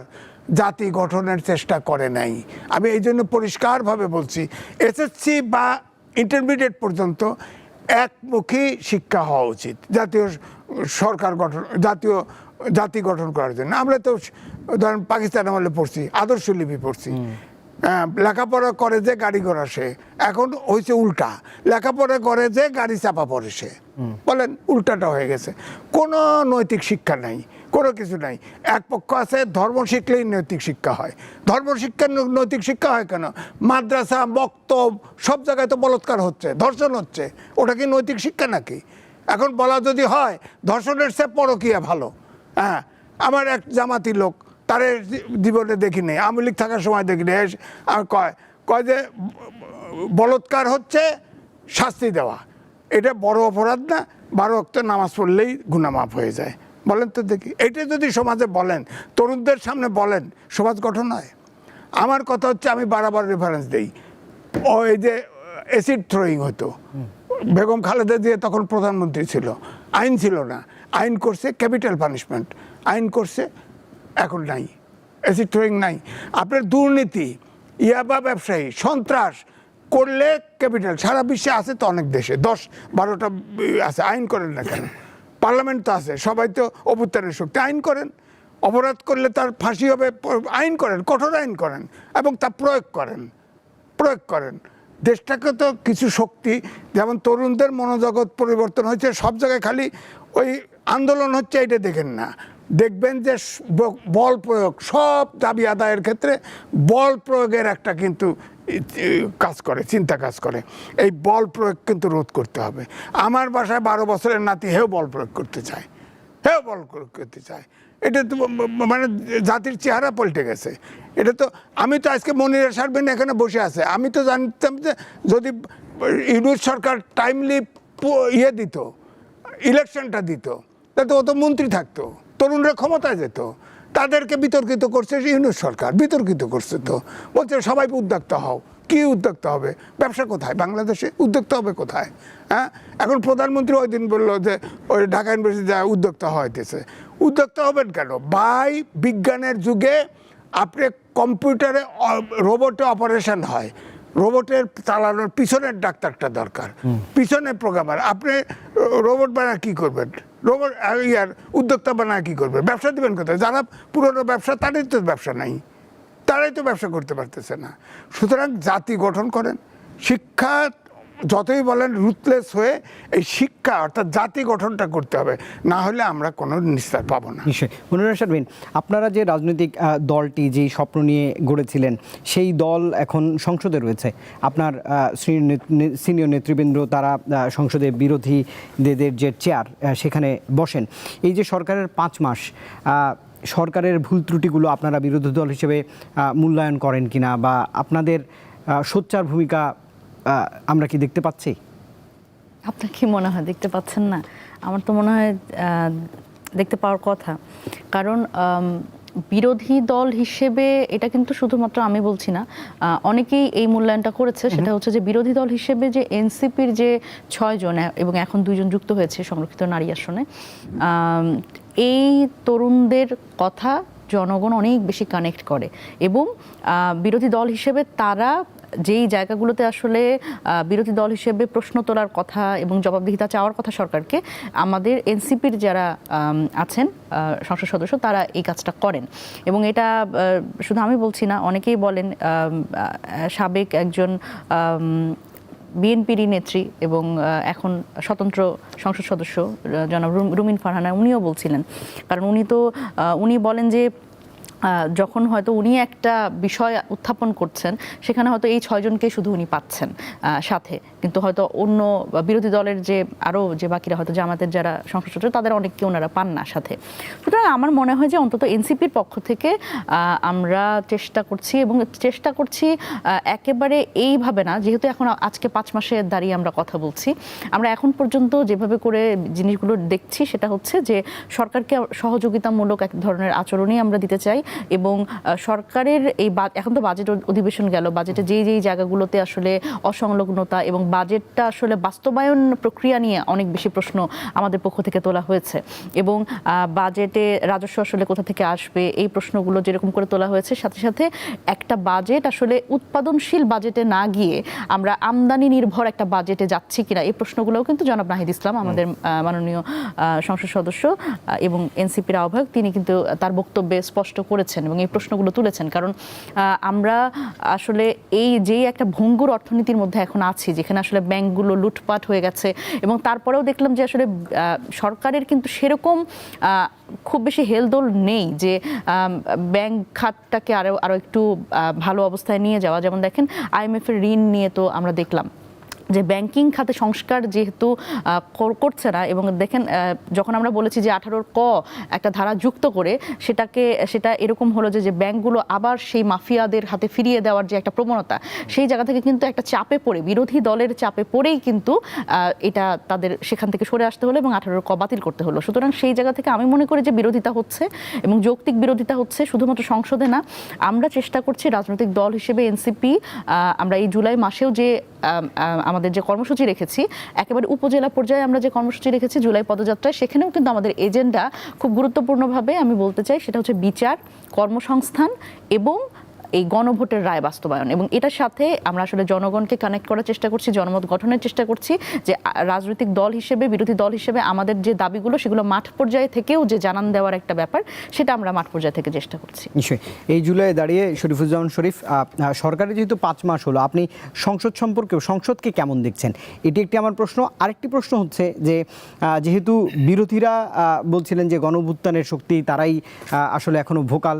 জাতি গঠনের চেষ্টা করে নাই। আমি এই জন্য পরিষ্কারভাবে বলছি, এসএসসি বা ইন্টারমিডিয়েট পর্যন্ত একমুখী শিক্ষা হওয়া উচিত জাতীয় সরকার গঠন, জাতি গঠন করার জন্য। আমরা তো ধরেন পাকিস্তান আমলে পড়ছি, আদর্শ লিপি পড়ছি, লেখাপড়া করে যে গাড়ি ঘোড়া সে, এখন হয়েছে উল্টা, লেখাপড়া করে যে গাড়ি চাপা পড়ে সে। বলেন উল্টাটা হয়ে গেছে, কোনো নৈতিক শিক্ষা নাই, কোনো কিছু নাই। এক পক্ষ আছে ধর্ম শিখলেই নৈতিক শিক্ষা হয়, ধর্ম শিক্ষা নৈতিক শিক্ষা হয় কেন? মাদ্রাসা, মক্তব, সব জায়গায় তো বলাৎকার হচ্ছে, ধর্ষণ হচ্ছে, ওটা কি নৈতিক শিক্ষা নাকি? এখন বলা যদি হয় ধর্ষণের চেয়ে পরকীয়া ভালো। হ্যাঁ, আমার এক জামাতি লোক, তারে জীবনে দেখিনি, আওয়ামী লীগ থাকার সময় দেখিনি, আর কয় যে বলৎকার হচ্ছে শাস্তি দেওয়া, এটা বড় অপরাধ না, 12 ওয়াক্ত নামাজ পড়লেই গুনাহ মাফ হয়ে যায়। বলেন তো দেখি, এটা যদি সমাজে বলেন, তরুণদের সামনে বলেন, সমাজ গঠন হয়? আমার কথা হচ্ছে, আমি বারবার রেফারেন্স দিই, এই যে অ্যাসিড থ্রোয়িং হতো, বেগম খালেদা জিয়া তখন প্রধানমন্ত্রী ছিল, আইন ছিল না, আইন করছে ক্যাপিটাল পানিশমেন্ট, আইন করছে, এখন নাই, অ্যাসিড থ্রোয়িং নাই। আপনার দুর্নীতি, ইয়াবা ব্যবসায়ী, সন্ত্রাস করলে ক্যাপিটাল, সারা বিশ্বে আছে তো অনেক দেশে, 10-12টা আছে, আইন করেন না কেন? পার্লামেন্ট তো আছে, সবাই তো অভ্যুত্থানের শক্তি, আইন করেন। অপরাধ করলে তার ফাঁসি হবে, আইন করেন, কঠোর আইন করেন, এবং তা প্রয়োগ করেন। দেশটাকে তো কিছু শক্তি, যেমন তরুণদের মনোজগৎ পরিবর্তন হয়েছে, সব জায়গায় খালি ওই আন্দোলন হচ্ছে, এটা দেখেন না, দেখবেন যে বল প্রয়োগ, সব দাবি আদায়ের ক্ষেত্রে বল প্রয়োগের একটা কিন্তু কাজ করে, চিন্তা কাজ করে। এই বল প্রয়োগ কিন্তু রোধ করতে হবে। আমার বাসায় 12 বছরের নাতি হেও বল প্রয়োগ করতে চায়, এটা তো মানে জাতির চেহারা পাল্টে গেছে। এটা তো, আমি তো আজকে মনিরা শারমিন এখানে বসে আছে, আমি তো জানতাম যে যদি ইউনূস সরকার টাইমলি দিত, ইলেকশনটা দিত, তাতে ও তো মন্ত্রী থাকতো, তরুণরা ক্ষমতায় যেত। তাদেরকে বিতর্কিত করছে ইউনূস সরকার, বিতর্কিত করছে তো, বলছে সবাই উদ্যোক্তা হও। কি উদ্যোক্তা হবে? ব্যবসা কোথায় বাংলাদেশে? উদ্যোক্তা হবে কোথায়? হ্যাঁ, এখন প্রধানমন্ত্রী ওই দিন বললো যে ওই ঢাকা ইউনিভার্সিটি যা উদ্যোক্তা হইতেছে। উদ্যোক্তা হবেন কেন? বিজ্ঞানের যুগে আপনি কম্পিউটারে, রোবটে অপারেশন হয়, রোবটের চালানোর পিছনের ডাক্তারটা দরকার, পিছনের প্রোগ্রামার। আপনি রোবট বানায় কি করবেন? রোবট উদ্যোক্তা বানায় কি করবেন? ব্যবসা দেবেন কোথায়? যারা পুরনো ব্যবসা, তাদের তো ব্যবসা নাই, তারাই তো ব্যবসা করতে পারতেছে না। সুতরাং জাতি গঠন করেন, শিক্ষা যতই বলেন রুথলেস হয়ে এই শিক্ষা অর্থাৎ জাতি গঠনটা করতে হবে, না হলে আমরা কোনো নিস্তার পাবো না। নিশ্চয়ই। মনিরা শারমিন, আপনারা যে রাজনৈতিক দলটি যেই স্বপ্ন নিয়ে গড়েছিলেন, সেই দল এখন সংসদে রয়েছে। আপনার সিনিয়র নেতৃবৃন্দ তারা সংসদে বিরোধীদের যে চেয়ার, সেখানে বসেন। এই যে সরকারের 5 মাস, সরকারের ভুল ত্রুটিগুলো আপনারা বিরোধী দল হিসেবে মূল্যায়ন করেন কিনা, বা আপনাদের সোচ্চার ভূমিকা আমরা কি দেখতে পাচ্ছি? আপনার কি মনে হয় দেখতে পাচ্ছেন না? আমার তো মনে হয় দেখতে পাওয়ার কথা। কারণ বিরোধী দল হিসেবে, এটা কিন্তু শুধুমাত্র আমি বলছি না, অনেকেই এই মূল্যায়নটা করেছে। সেটা হচ্ছে যে বিরোধী দল হিসেবে যে এনসিপির যে 6 জন এবং এখন 2 জন যুক্ত হয়েছে সংরক্ষিত নারী আসনে, এই তরুণদের কথা জনগণ অনেক বেশি কানেক্ট করে, এবং বিরোধী দল হিসেবে তারা যেই জায়গাগুলোতে আসলে বিরোধী দল হিসেবে প্রশ্ন তোলার কথা এবং জবাবদিহিতা চাওয়ার কথা সরকারকে, আমাদের এনসিপির যারা আছেন সংসদ সদস্য তারা এই কাজটা করেন। এবং এটা শুধু আমি বলছি না, অনেকেই বলেন, সাবেক একজন বিএনপির নেত্রী এবং এখন স্বতন্ত্র সংসদ সদস্য জনাব রুমিন ফারহানা, উনিও বলছিলেন। কারণ উনি বলেন যে যখন হয়তো উনি একটা বিষয় উত্থাপন করছেন, সেখানে হয়তো এই 6 জনকে শুধু উনি পাচ্ছেন সাথে, কিন্তু হয়তো অন্য বিরোধী দলের যে আরও যে বাকিরা হয়তো জামাতের যারা সংসদ সদস্য তাদের অনেককে ওনারা পান না সাথে। সুতরাং আমার মনে হয় যে অন্তত এনসিপির পক্ষ থেকে আমরা চেষ্টা করছি একেবারে এইভাবে না, যেহেতু এখন আজকে 5 মাসের দাঁড়িয়ে আমরা কথা বলছি, আমরা এখন পর্যন্ত যেভাবে করে জিনিসগুলো দেখছি সেটা হচ্ছে যে সরকারকে সহযোগিতামূলক এক ধরনের আচরণই আমরা দিতে চাই। এবং সরকারের এই এখন তো বাজেট অধিবেশন গেল, বাজেটে যেই জায়গাগুলোতে আসলে অসংলগ্নতা এবং বাজেটটা আসলে বাস্তবায়ন প্রক্রিয়া নিয়ে অনেক বেশি প্রশ্ন আমাদের পক্ষ থেকে তোলা হয়েছে, এবং বাজেটে রাজস্ব আসলে কোথা থেকে আসবে এই প্রশ্নগুলো যেরকম করে তোলা হয়েছে, সাথে সাথে একটা বাজেট আসলে উৎপাদনশীল বাজেটে না গিয়ে আমরা আমদানি নির্ভর একটা বাজেটে যাচ্ছি কিনা এই প্রশ্নগুলোও কিন্তু জনাব নাহিদ ইসলাম, আমাদের মাননীয় সংসদ সদস্য এবং এনসিপির আহ্বায়ক, তিনি কিন্তু তার বক্তব্যে স্পষ্ট করেছেন এবং এই প্রশ্নগুলো তুলেছেন। কারণ আমরা আসলে যেই একটা ভঙ্গুর অর্থনীতির মধ্যে এখন আছি, যেখানে আসলে ব্যাংকগুলো লুটপাট হয়ে গেছে, এবং তারপরেও দেখলাম যে আসলে সরকারের কিন্তু সেরকম খুব বেশি হেলদোল নেই যে ব্যাংক খাতটাকে আরও একটু ভালো অবস্থায় নিয়ে যাওয়া। যেমন দেখেন IMF এর ঋণ নিয়ে তো আমরা দেখলাম যে ব্যাংকিং খাতে সংস্কার যেহেতু করছে না, এবং দেখেন যখন আমরা বলেছি যে 18 ক একটা ধারা যুক্ত করে সেটা এরকম হলো যে ব্যাংকগুলো আবার সেই মাফিয়াদের হাতে ফিরিয়ে দেওয়ার যে একটা প্রবণতা, সেই জায়গা থেকে কিন্তু একটা চাপে পড়ে, বিরোধী দলের চাপে পড়েই কিন্তু এটা তাদের সেখান থেকে সরে আসতে হলো এবং 18 ক বাতিল করতে হলো। সুতরাং সেই জায়গা থেকে আমি মনে করি যে বিরোধিতা হচ্ছে এবং যৌক্তিক বিরোধিতা হচ্ছে, শুধুমাত্র সংসদে না। আমরা চেষ্টা করছি রাজনৈতিক দল হিসেবে এনসিপি, আমরা এই জুলাই মাসেও যে আমাদের যে কর্মসূচি রেখেছি, একেবারে উপজেলা পর্যায়ে আমরা যে কর্মসূচি রেখেছি জুলাই পদযাত্রায়, সেখানেও কিন্তু আমাদের এজেন্ডা খুব গুরুত্বপূর্ণভাবে আমি বলতে চাই, সেটা হচ্ছে বিচার, কর্মসংস্থান এবং এই গণভোটের রায় বাস্তবায়ন। এবং এটার সাথে আমরা আসলে জনগণকে কানেক্ট করার চেষ্টা করছি, জনমত গঠনের চেষ্টা করছি, যে রাজনৈতিক দল হিসেবে, বিরোধী দল হিসেবে আমাদের যে দাবিগুলো সেগুলো মাঠ পর্যায়ে থেকেও যে জানান দেওয়ার একটা ব্যাপার, সেটা আমরা মাঠ পর্যায়ে থেকে চেষ্টা করছি। নিশ্চয়ই। এই জুলাইয়ে দাঁড়িয়ে শরীফুজ্জামান শরীফ, সরকারের যেহেতু 5 মাস হলো, আপনি সংসদকে কেমন দেখছেন? এটি একটি আমার প্রশ্ন। আরেকটি প্রশ্ন হচ্ছে যে যেহেতু বিরোধীরা বলছিলেন যে গণঅভ্যুত্থানের শক্তি, তারাই আসলে এখনো ভোকাল,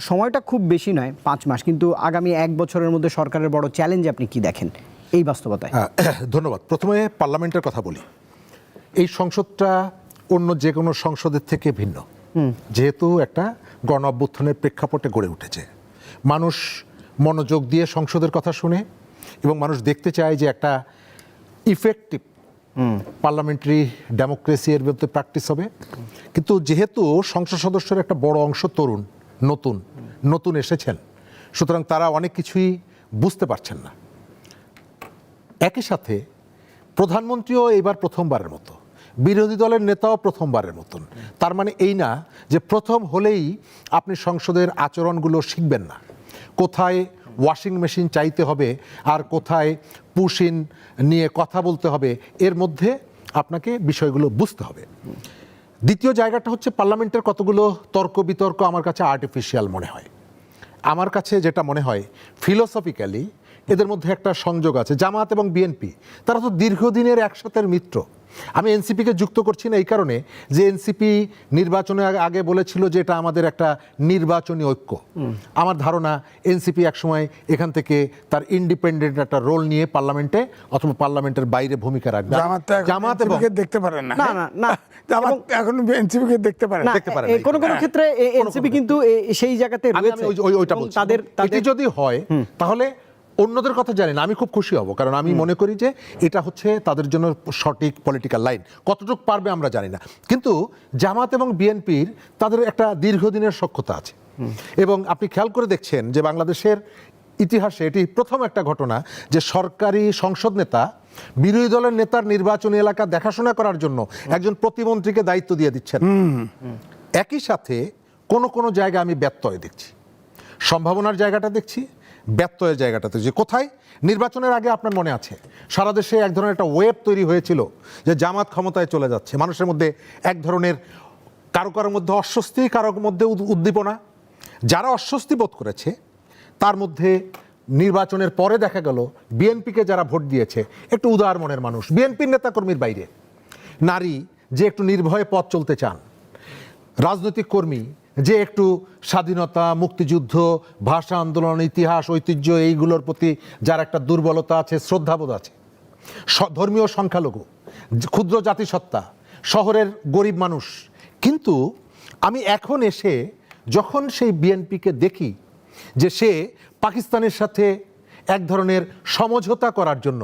সময়টা খুব বেশি নয় 5 মাস, কিন্তু আগামী 1 বছরের মধ্যে সরকারের বড় চ্যালেঞ্জ আপনি কি দেখেন এই বাস্তবতায়? ধন্যবাদ। প্রথমে পার্লামেন্টের কথা বলি। এই সংসদটা অন্য যে কোনো সংসদের থেকে ভিন্ন, যেহেতু একটা গণ অভ্যুত্থানের প্রেক্ষাপটে গড়ে উঠেছে। মানুষ মনোযোগ দিয়ে সংসদের কথা শুনে এবং মানুষ দেখতে চায় যে একটা ইফেক্টিভ পার্লামেন্টারি ডেমোক্রেসি এর মধ্যে প্র্যাকটিস হবে। কিন্তু যেহেতু সংসদ সদস্যের একটা বড় অংশ তরুণ, নতুন এসেছেন, সুতরাং তারা অনেক কিছুই বুঝতে পারছেন না। একই সাথে প্রধানমন্ত্রীও এবার প্রথমবারের মতো, বিরোধী দলের নেতাও প্রথমবারের মতন। তার মানে এই না যে প্রথম হলেই আপনি সংসদের আচরণগুলো শিখবেন না, কোথায় ওয়াশিং মেশিন চাইতে হবে আর কোথায় পুশিন নিয়ে কথা বলতে হবে, এর মধ্যে আপনাকে বিষয়গুলো বুঝতে হবে। দ্বিতীয় জায়গাটা হচ্ছে পার্লামেন্টের কতগুলো তর্ক বিতর্ক আমার কাছে আর্টিফিশিয়াল মনে হয়। আমার কাছে যেটা মনে হয়, ফিলোসফিক্যালি এদের মধ্যে একটা সংযোগ আছে। জামাত এবং বিএনপি তারা তো দীর্ঘদিনের একসাথের মিত্র। আমি এনসিপিকে যুক্ত করছি না এই কারণে যে এনসিপি নির্বাচনের আগে বলেছিল যে এটা আমাদের একটা নির্বাচনী ঐক্য। আমার ধারণা এনসিপি একসময় এখান থেকে তার ইন্ডিপেন্ডেন্ট একটা রোল নিয়ে পার্লামেন্টে অথবা পার্লামেন্টের বাইরে ভূমিকা রাখবে। জামাত এবং দেখতে পারেন না, না জামাত এখন এনসিপিকে দেখতে পারে না। কোন ক্ষেত্রে এনসিপি কিন্তু সেই জায়গাতে রয়েছে। ওইটা বলছি, এটি যদি হয় তাহলে অন্যদের কথা জানি না, আমি খুব খুশি হব, কারণ আমি মনে করি যে এটা হচ্ছে তাদের জন্য সঠিক পলিটিক্যাল লাইন। কতটুকু পারবে আমরা জানি না, কিন্তু জামাত এবং বিএনপির তাদের একটা দীর্ঘদিনের সখ্যতা আছে। এবং আপনি খেয়াল করে দেখছেন যে বাংলাদেশের ইতিহাসে এটি প্রথম একটা ঘটনা যে সরকারি সংসদ নেতা বিরোধী দলের নেতার নির্বাচনী এলাকা দেখাশোনা করার জন্য একজন প্রতিমন্ত্রীকে দায়িত্ব দিয়ে দিচ্ছেন। একই সাথে কোন জায়গায় আমি ব্যত্যয় দেখছি, সম্ভাবনার জায়গাটা দেখছি, ব্যত্যয়ের জায়গাটাতে, যে কোথায় নির্বাচনের আগে আপনার মনে আছে সারা দেশে এক ধরনের একটা ওয়েব তৈরি হয়েছিল যে জামাত ক্ষমতায় চলে যাচ্ছে, মানুষের মধ্যে এক ধরনের কারো কারোর মধ্যে অস্বস্তি, কারোর মধ্যে উদ্দীপনা। যারা অস্বস্তি বোধ করেছে তার মধ্যে নির্বাচনের পরে দেখা গেল বিএনপিকে যারা ভোট দিয়েছে একটু উদার মনের মানুষ, বিএনপির নেতাকর্মীর বাইরে নারী যে একটু নির্ভয়ে পথ চলতে চান, রাজনৈতিক কর্মী যে একটু স্বাধীনতা, মুক্তিযুদ্ধ, ভাষা আন্দোলন, ইতিহাস, ঐতিহ্য এইগুলোর প্রতি যার একটা দুর্বলতা আছে, শ্রদ্ধাবোধ আছে, ধর্মীয় সংখ্যালঘু, ক্ষুদ্র জাতিসত্তা, শহরের গরিব মানুষ। কিন্তু আমি এখন এসে যখন সেই বিএনপিকে দেখি যে সে পাকিস্তানের সাথে এক ধরনের সমঝোতা করার জন্য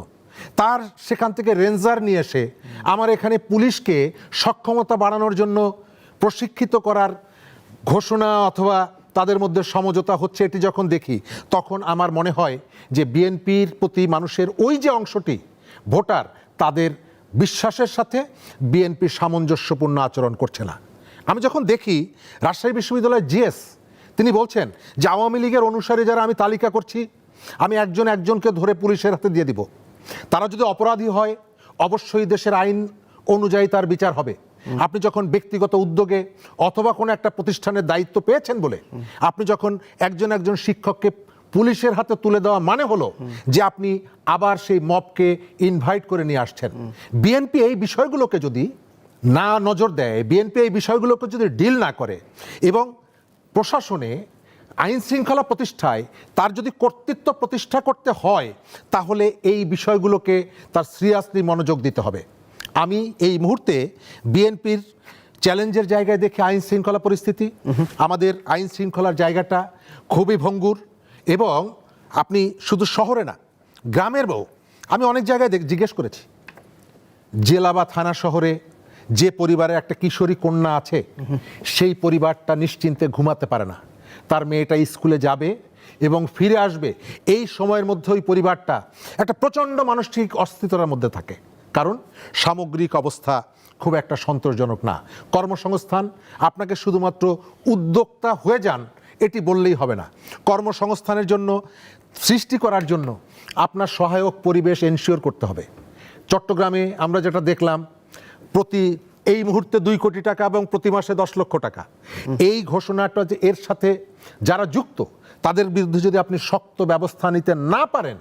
তার সেখান থেকে রেঞ্জার নিয়ে এসে আমার এখানে পুলিশকে সক্ষমতা বাড়ানোর জন্য প্রশিক্ষিত করার ঘোষণা অথবা তাদের মধ্যে সমঝোতা হচ্ছে, এটি যখন দেখি তখন আমার মনে হয় যে বিএনপির প্রতি মানুষের ওই যে অংশটি ভোটার, তাদের বিশ্বাসের সাথে বিএনপি সামঞ্জস্যপূর্ণ আচরণ করছে না। আমি যখন দেখি রাজশাহী বিশ্ববিদ্যালয়ের জিএস তিনি বলছেন যে আওয়ামী লীগের অনুসারী যারা আমি তালিকা করছি, আমি একজনকে ধরে পুলিশের হাতে দিয়ে দিব, তারা যদি অপরাধী হয় অবশ্যই দেশের আইন অনুযায়ী তার বিচার হবে। আপনি যখন ব্যক্তিগত উদ্যোগে অথবা কোনো একটা প্রতিষ্ঠানের দায়িত্ব পেয়েছেন বলে আপনি যখন একজন শিক্ষককে পুলিশের হাতে তুলে দেওয়া মানে হলো যে আপনি আবার সেই মবকে ইনভাইট করে নিয়ে আসছেন। বিএনপি এই বিষয়গুলোকে যদি না নজর দেয়, বিএনপি এই বিষয়গুলোকে যদি ডিল না করে এবং প্রশাসনে আইন শৃঙ্খলা প্রতিষ্ঠায় তার যদি কর্তৃত্ব প্রতিষ্ঠা করতে হয় তাহলে এই বিষয়গুলোকে তার সিরিয়াসলি মনোযোগ দিতে হবে। আমি এই মুহূর্তে বিএনপির চ্যালেঞ্জের জায়গায় দেখি আইন শৃঙ্খলা পরিস্থিতি, আমাদের আইন শৃঙ্খলার জায়গাটা খুবই ভঙ্গুর। এবং আপনি শুধু শহরে না, গ্রামের বউ আমি অনেক জায়গায় জিজ্ঞেস করেছি, জেলা বা থানা শহরে যে পরিবারে একটা কিশোরী কন্যা আছে সেই পরিবারটা নিশ্চিন্তে ঘুমাতে পারে না, তার মেয়েটা স্কুলে যাবে এবং ফিরে আসবে, এই সময়ের মধ্যে ওই পরিবারটা একটা প্রচণ্ড মানসিক অস্থিরতার মধ্যে থাকে, কারণ সামগ্রিক অবস্থা খুব একটা সন্তোষজনক না। কর্মসংস্থান, আপনাকে শুধুমাত্র উদ্যোক্তা হয়ে যান এটি বললেই হবে না, কর্মসংস্থানের জন্য সৃষ্টি করার জন্য আপনার সহায়ক পরিবেশ এনশিওর করতে হবে। চট্টগ্রামে আমরা যেটা দেখলাম, প্রতি এই মুহূর্তে 2 কোটি টাকা এবং প্রতি মাসে 10 লক্ষ টাকা, এই ঘোষণাটা যে এর সাথে যারা যুক্ত তাদের বিরুদ্ধে যদি আপনি শক্ত ব্যবস্থা নিতে না পারেন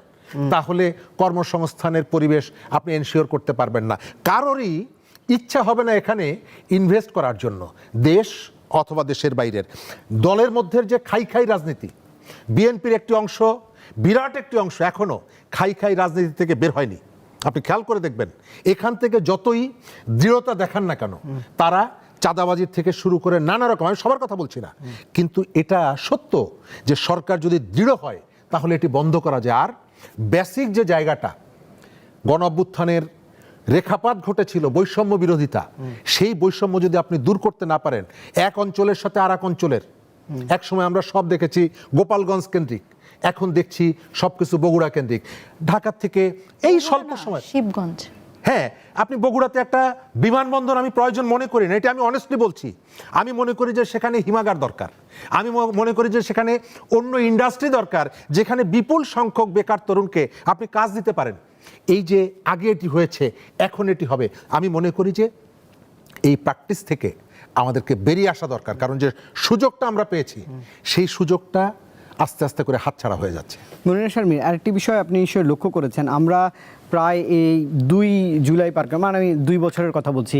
তাহলে কর্মসংস্থানের পরিবেশ আপনি এনশিওর করতে পারবেন না। কারোরই ইচ্ছা হবে না এখানে ইনভেস্ট করার জন্য, দেশ অথবা দেশের বাইরের। দলের মধ্যে যে খাই রাজনীতি, বিএনপির একটি অংশ, বিরাট একটি অংশ এখনো খাই রাজনীতি থেকে বের হয়নি। আপনি খেয়াল করে দেখবেন এখান থেকে যতই দৃঢ়তা দেখান না কেন তারা চাঁদাবাজির থেকে শুরু করে নানা রকম, আমি সবার কথা বলছি না, কিন্তু এটা সত্য যে সরকার যদি দৃঢ় হয় তাহলে এটি বন্ধ করা যায়। আর বেসিক যে জায়গাটা গণ অভ্যুত্থানের রেখাপাত ঘটেছিল, বৈষম্য বিরোধিতা, সেই বৈষম্য যদি আপনি দূর করতে না পারেন, এক অঞ্চলের সাথে আর এক অঞ্চলের, এক সময় আমরা সব দেখেছি গোপালগঞ্জ কেন্দ্রিক, এখন দেখছি সবকিছু বগুড়া কেন্দ্রিক। ঢাকা থেকে এই স্বল্প সময় শিবগঞ্জ, হ্যাঁ, আপনি বগুড়াতে একটা বিমানবন্দর আমি প্রয়োজন মনে করি না, এটা আমি অনেস্টলি বলছি। আমি মনে করি যে সেখানে হিমাগার দরকার, আমি মনে করি যে সেখানে অন্য ইন্ডাস্ট্রি দরকার যেখানে বিপুল সংখ্যক বেকার তরুণকে আপনি কাজ দিতে পারেন। এই যে আগে এটি হয়েছে এখন এটি হবে, আমি মনে করি যে এই প্র্যাকটিস থেকে আমাদেরকে বেরিয়ে আসা দরকার, কারণ যে সুযোগটা আমরা পেয়েছি সেই সুযোগটা আস্তে আস্তে করে হাতছাড়া হয়ে যাচ্ছে। মনিরা শারমিন, আরেকটি বিষয় আপনি নিশ্চয়ই লক্ষ্য করেছেন, আমরা প্রায় এই 2 জুলাই পার করে, মানে আমি 2 বছরের কথা বলছি,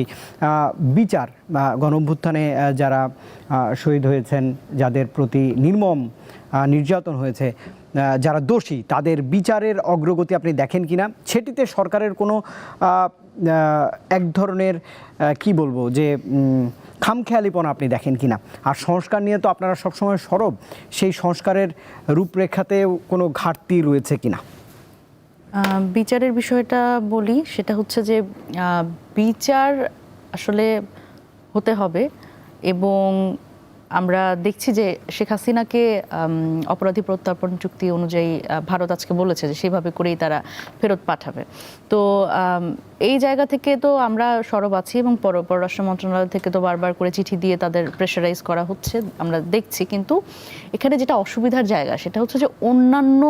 বিচার বা গণঅভ্যুত্থানে যারা শহীদ হয়েছেন, যাদের প্রতি নির্মম নির্যাতন হয়েছে, যারা দোষী তাদের বিচারের অগ্রগতি আপনি দেখেন কিনা, সেটিতে সরকারের কোনো এক ধরনের কি বলবো যে খামখেয়ালিপনা আপনি দেখেন কিনা, আর সংস্কার নিয়ে তো আপনারা সবসময় সরব, সেই সংস্কারের রূপরেখাতেও কোনো ঘাটতি রয়েছে কিনা? বিচারের বিষয়টা বলি, সেটা হচ্ছে যে বিচার আসলে হতে হবে, এবং আমরা দেখছি যে শেখ হাসিনাকে অপরাধী প্রত্যর্পণ চুক্তি অনুযায়ী ভারত আজকে বলেছে যে সেভাবে করেই তারা ফেরত পাঠাবে। তো এই জায়গা থেকে তো আমরা সরব আছি এবং পররাষ্ট্র মন্ত্রণালয় থেকে তো বারবার করে চিঠি দিয়ে তাদের প্রেশারাইজ করা হচ্ছে, আমরা দেখছি। কিন্তু এখানে যেটা অসুবিধার জায়গা সেটা হচ্ছে যে অন্যান্য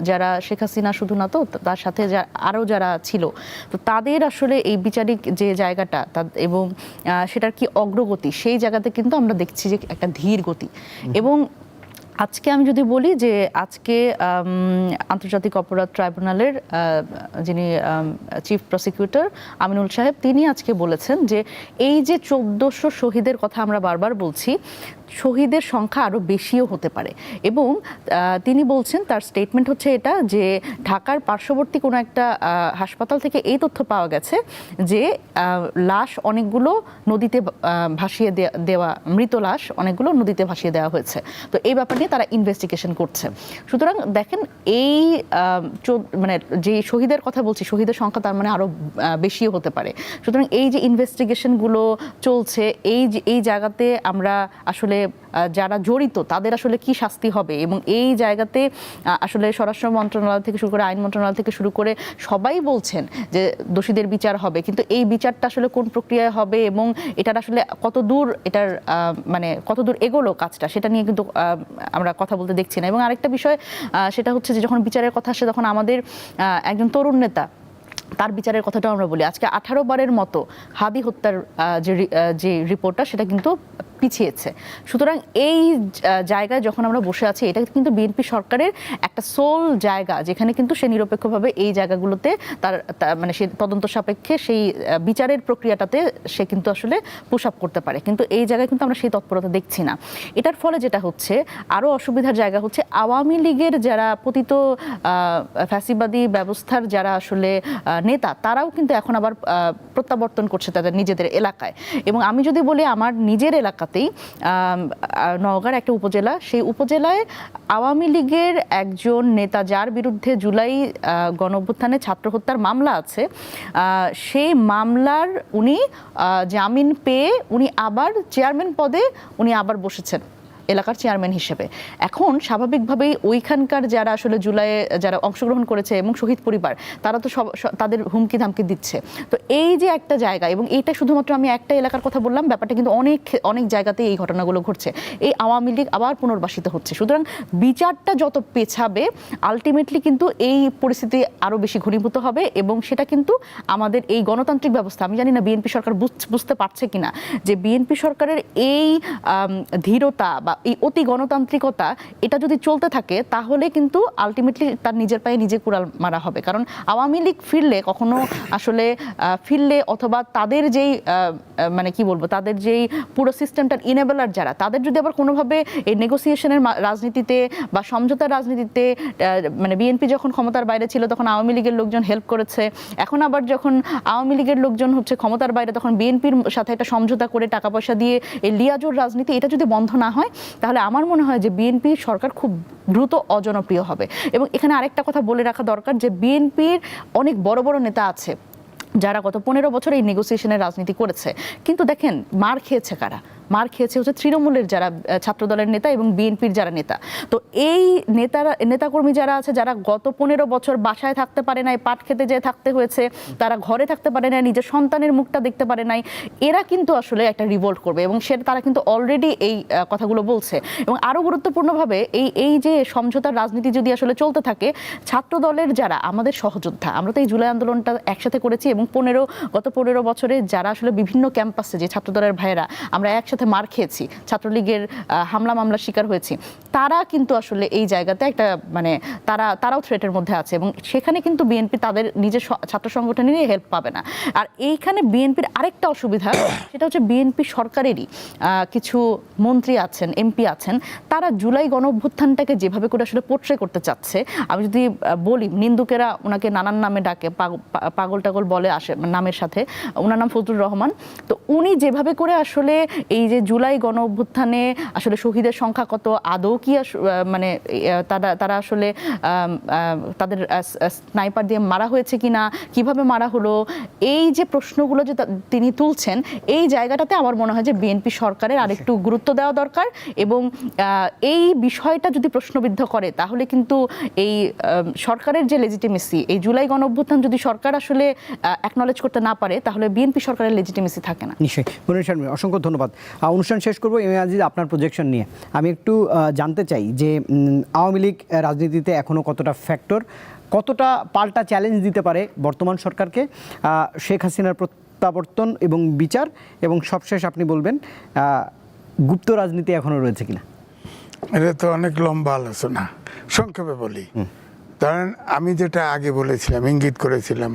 যারা শেখ হাসিনা শুধু না, তো তার সাথে আরও যারা ছিল, তো তাদের আসলে এই বিচারিক যে জায়গাটা এবং সেটার কি অগ্রগতি, সেই জায়গাতে কিন্তু আমরা দেখছি যে একটা ধীর গতি। এবং আজকে আমি যদি বলি যে আজকে আন্তর্জাতিক অপরাধ ট্রাইব্যুনালের যিনি চিফ প্রসিকিউটর আমিনুল সাহেব, তিনি আজকে বলেছেন যে এই যে 1400 শহীদের কথা আমরা বারবার বলছি, শহীদের সংখ্যা আরও বেশিও হতে পারে। এবং তিনি বলছেন, তার স্টেটমেন্ট হচ্ছে এটা, যে ঢাকার পার্শ্ববর্তী কোনো একটা হাসপাতাল থেকে এই তথ্য পাওয়া গেছে যে লাশ অনেকগুলো নদীতে ভাসিয়ে দেওয়া, মৃত লাশ অনেকগুলো নদীতে ভাসিয়ে দেওয়া হয়েছে। তো এই ব্যাপার নিয়ে তারা ইনভেস্টিগেশন করছে। সুতরাং দেখেন, এই মানে যে শহীদের কথা বলছি, শহীদের সংখ্যা তার মানে আরও বেশিও হতে পারে। সুতরাং এই যে ইনভেস্টিগেশনগুলো চলছে, এই জায়গাতে আমরা আসলে যারা জড়িত তাদের আসলে কি শাস্তি হবে, এবং এই জায়গাতে আসলে স্বরাষ্ট্র মন্ত্রণালয় থেকে শুরু করে আইন মন্ত্রণালয় থেকে শুরু করে সবাই বলছেন যে দোষীদের বিচার হবে, কিন্তু এই বিচারটা আসলে কোন প্রক্রিয়ায় হবে এবং এটার আসলে কত দূর, এটার মানে কত দূর এগোলো কাজটা, সেটা নিয়ে কিন্তু আমরা কথা বলতে দেখছি না। এবং আরেকটা বিষয় সেটা হচ্ছে যে যখন বিচারের কথা আসে, তখন আমাদের একজন তরুণ নেতা, তার বিচারের কথাটাও আমরা বলি। আজকে 18 বারের মতো হাদি হত্যার যে রিপোর্টটা, সেটা কিন্তু পিছিয়েছে। সুতরাং এই জায়গায় যখন আমরা বসে আছি, এটা কিন্তু বিএনপি সরকারের একটা সোল জায়গা, যেখানে কিন্তু সে নিরপেক্ষভাবে এই জায়গাগুলোতে তার মানে সে তদন্ত সাপেক্ষে সেই বিচারের প্রক্রিয়াটাতে সে কিন্তু আসলে পুশ আপ করতে পারে। কিন্তু এই জায়গায় কিন্তু আমরা সেই তৎপরতা দেখছি না। এটার ফলে যেটা হচ্ছে, আরও অসুবিধার জায়গা হচ্ছে, আওয়ামী লীগের যারা পতিত ফ্যাসিবাদী ব্যবস্থার যারা আসলে নেতা, তারাও কিন্তু এখন আবার প্রত্যাবর্তন করছে তাদের নিজেদের এলাকায়। এবং আমি যদি বলি আমার নিজের এলাকাতেই, নওগাঁর একটা উপজেলা, সেই উপজেলায় আওয়ামী লীগের একজন নেতা, যার বিরুদ্ধে জুলাই গণঅভ্যুত্থানে ছাত্র হত্যার মামলা আছে, সেই মামলার উনি জামিন পেয়ে উনি আবার চেয়ারম্যান পদে উনি আবার বসেছেন এলাকার চেয়ারম্যান হিসেবে। এখন স্বাভাবিকভাবেই ওইখানকার যারা আসলে জুলাইয়ে যারা অংশগ্রহণ করেছে এবং শহীদ পরিবার, তারা তো তাদের হুমকি ধামকি দিচ্ছে। তো এই যে একটা জায়গা, এবং এইটা শুধুমাত্র আমি একটা এলাকার কথা বললাম, ব্যাপারটা কিন্তু অনেক জায়গাতেই এই ঘটনাগুলো ঘটছে। এই আওয়ামী লীগ আবার পুনর্বাসিত হচ্ছে। সুতরাং বিচারটা যত পেছাবে, আলটিমেটলি কিন্তু এই পরিস্থিতি আরও বেশি ঘনীভূত হবে, এবং সেটা কিন্তু আমাদের এই গণতান্ত্রিক ব্যবস্থা, আমি জানি না বিএনপি সরকার বুঝতে পারছে কিনা, যে বিএনপি সরকারের এই ধীরতা বা এই অতি গণতান্ত্রিকতা, এটা যদি চলতে থাকে, তাহলে কিন্তু আলটিমেটলি তার নিজের পায়ে নিজে কুড়াল মারা হবে। কারণ আওয়ামী লীগ ফিরলে কখনো আসলে অথবা তাদের যেই মানে কি বলবো, তাদের যেই পুরো সিস্টেমটার ইনেবলার যারা, তাদের যদি আবার কোনোভাবে এই নেগোসিয়েশনের রাজনীতিতে বা সমঝোতার রাজনীতিতে, মানে বিএনপি যখন ক্ষমতার বাইরে ছিল তখন আওয়ামী লীগের লোকজন হেল্প করেছে, এখন আবার যখন আওয়ামী লীগের লোকজন হচ্ছে ক্ষমতার বাইরে, তখন বিএনপির সাথে একটা সমঝোতা করে টাকা পয়সা দিয়ে এই লিয়াজোর রাজনীতি, এটা যদি বন্ধ না হয়, তাহলে আমার মনে হয় যে বিএনপি সরকার খুব দ্রুত অজনপ্রিয় হবে। এবং এখানে আরেকটা কথা বলে রাখা দরকার, যে বিএনপির অনেক বড় বড় নেতা আছে যারা গত 15 বছর এই নেগোসিয়েশনের রাজনীতি করেছে, কিন্তু দেখেন মার খেয়েছে কারা? মার খেয়েছে হচ্ছে তৃণমূলের যারা ছাত্রদলের নেতা এবং বিএনপির যারা নেতা। তো এই নেতাকর্মী যারা আছে, যারা গত 15 বছর বাসায় থাকতে পারে নাই, পাট খেতে যেয়ে থাকতে হয়েছে, তারা ঘরে থাকতে পারে নাই, নিজের সন্তানের মুখটা দেখতে পারে নাই, এরা কিন্তু আসলে একটা রিভোল্ট করবে, এবং সেটা তারা কিন্তু অলরেডি এই কথাগুলো বলছে। এবং আরও গুরুত্বপূর্ণভাবে এই যে সমঝোতার রাজনীতি যদি আসলে চলতে থাকে, ছাত্রদলের যারা আমাদের সহযোদ্ধা, আমরা তো এই জুলাই আন্দোলনটা একসাথে করেছি, এবং গত 15 বছরে যারা আসলে বিভিন্ন ক্যাম্পাসে যে ছাত্রদলের ভাইয়েরা আমরা একসাথে মার খেয়েছি, ছাত্রলীগের হামলা মামলার শিকার হয়েছি, তারা কিন্তু আসলে এই জায়গাতে একটা মানে তারাও থ্রেটের মধ্যে আছে, এবং সেখানে কিন্তু বিএনপি তাদের নিজের ছাত্র সংগঠনের হেল্প পাবে না। আর এইখানে বিএনপির আরেকটা অসুবিধা, সেটা হচ্ছে বিএনপি সরকারেরই কিছু মন্ত্রী আছেন, এমপি আছেন, তারা জুলাই গণঅভ্যুত্থানটাকে যেভাবে করে আসলে পোট্রে করতে চাচ্ছে, আমি যদি বলি, নিন্দুকেরা ওনাকে নানান নামে ডাকে, পাগল টাগল বলে আসে নামের সাথে, ওনার নাম ফজলুর রহমান। তো উনি যেভাবে করে আসলে এই যে জুলাই গণ অভ্যুত্থানে আসলে শহীদের সংখ্যা কত, আদৌ কি মানে তারা আসলে তাদের স্নাইপার দিয়ে মারা হয়েছে কিনা, কিভাবে মারা হলো, এই যে প্রশ্নগুলো যে তিনি তুলছেন, এই জায়গাটাতে আমার মনে হয় যে বিএনপি সরকারের আরেকটু গুরুত্ব দেওয়া দরকার। এবং এই বিষয়টা যদি প্রশ্নবিদ্ধ করে তাহলে কিন্তু এই সরকারের যে লেজিটিমেসি, এই জুলাই গণ অভ্যুত্থান যদি সরকার আসলে অ্যাকনলেজ করতে না পারে তাহলে বিএনপি সরকারের লেজিটিমেসি থাকে না। নিশ্চয়ই মনির শারমিন, অসংখ্য ধন্যবাদ। অনুষ্ঠান শেষ করবো এম এ আজিজ আপনার প্রজেকশন নিয়ে। আমি একটু জানতে চাই যে আওয়ামী লীগ রাজনীতিতে এখনও কতটা ফ্যাক্টর, কতটা পাল্টা চ্যালেঞ্জ দিতে পারে বর্তমান সরকারকে, শেখ হাসিনার প্রত্যাবর্তন এবং বিচার, এবং সবশেষ আপনি বলবেন গুপ্ত রাজনীতি এখনও রয়েছে কিনা। এটা তো অনেক লম্বা আলোচনা, সংক্ষেপে বলি। ধরেন আমি যেটা আগে বলেছিলাম, ইঙ্গিত করেছিলাম,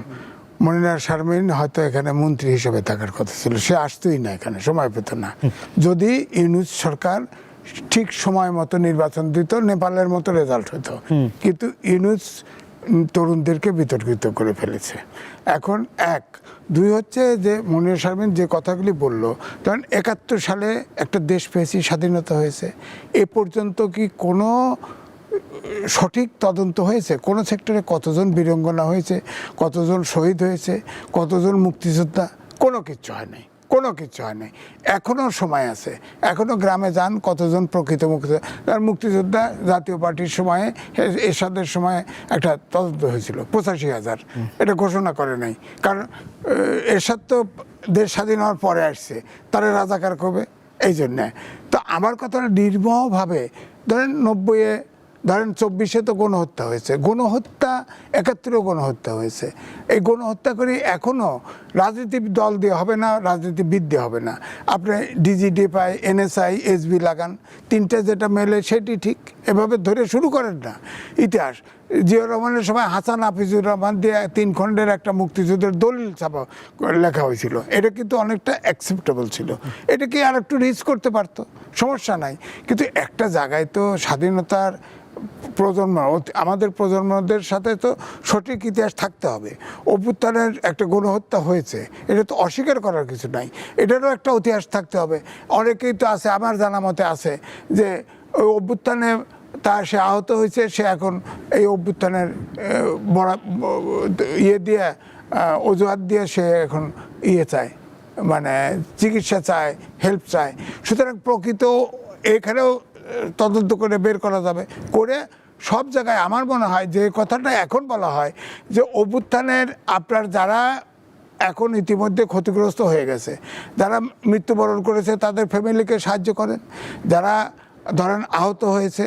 মনিরা শারমিন হয়তো এখানে মন্ত্রী হিসেবে থাকার কথা ছিল, সে আসতোই না, এখানে সময় পেত না। যদি ইউনূস সরকার ঠিক সময় মতো নির্বাচন দিত, নেপালের মতো রেজাল্ট হতো। কিন্তু ইউনূস তরুণদেরকে বিতর্কিত করে ফেলেছে। এখন দুই হচ্ছে যে মনিরা শারমিন যে কথাগুলি বললো, কারণ 71 সালে একটা দেশ পেয়েছি, স্বাধীনতা হয়েছে, এ পর্যন্ত কি কোনো সঠিক তদন্ত হয়েছে? কোন সেক্টরে কতজন বীরাঙ্গনা হয়েছে, কতজন শহীদ হয়েছে, কতজন মুক্তিযোদ্ধা? কোনো কিচ্ছু হয় নাই, কোনো কিচ্ছু হয় নাই। এখনও সময় আছে, এখনও গ্রামে যান, কতজন প্রকৃত মুক্তিযোদ্ধা। জাতীয় পার্টির সময়ে, এরশাদের সময়ে একটা তদন্ত হয়েছিল 85,000, এটা ঘোষণা করে নাই, কারণ এরশাদ তো দেশ স্বাধীন হওয়ার পরে আসছে, তারা রাজাকার করবে এই জন্যে। তো আমার কথাটা নির্মমভাবে, ধরেন 90-এ, ধরেন 24-এ তো গণহত্যা হয়েছে, গণহত্যা 71-এও গণহত্যা হয়েছে। এই গণহত্যা করে এখনও রাজনীতি দল দিয়ে হবে না, রাজনীতিবিদ দিয়ে হবে না। আপনি ডিজিডিপাই, এনএসআই, এসবি লাগান, তিনটে যেটা মেলে সেটি ঠিক, এভাবে ধরে শুরু করেন না। ইতিহাস জিয়াউর রহমানের সময় হাসান হাফিজুর রহমান দিয়ে 3 খণ্ডের একটা মুক্তিযুদ্ধের দলিল ছাপা লেখা হয়েছিল, এটা কিন্তু অনেকটা অ্যাকসেপ্টেবল ছিল। এটা কি আর একটু রিচ করতে পারতো, সমস্যা নাই। কিন্তু একটা জায়গায় তো স্বাধীনতার প্রজন্ম, আমাদের প্রজন্মদের সাথে তো সঠিক ইতিহাস থাকতে হবে। অভ্যুত্থানের একটা গণহত্যা হয়েছে, এটা তো অস্বীকার করার কিছু নাই, এটারও একটা ইতিহাস থাকতে হবে। অনেকেই তো আছে, আমার জানা মতে আছে, যে ওই অভ্যুত্থানে সে আহত হয়েছে, সে এখন এই অভ্যুত্থানের দিয়ে অজুহাত দিয়ে সে এখন চায়, মানে চিকিৎসা চায়, হেল্প চায়। সুতরাং প্রকৃত এখানেও তদন্ত করে বের করা যাবে, করে সব জায়গায় আমার মনে হয় যে কথাটা এখন বলা হয় যে অভ্যুত্থানের আপনার যারা এখন ইতিমধ্যে ক্ষতিগ্রস্ত হয়ে গেছে, যারা মৃত্যুবরণ করেছে তাদের ফ্যামিলিকে সাহায্য করেন, যারা ধরেন আহত হয়েছে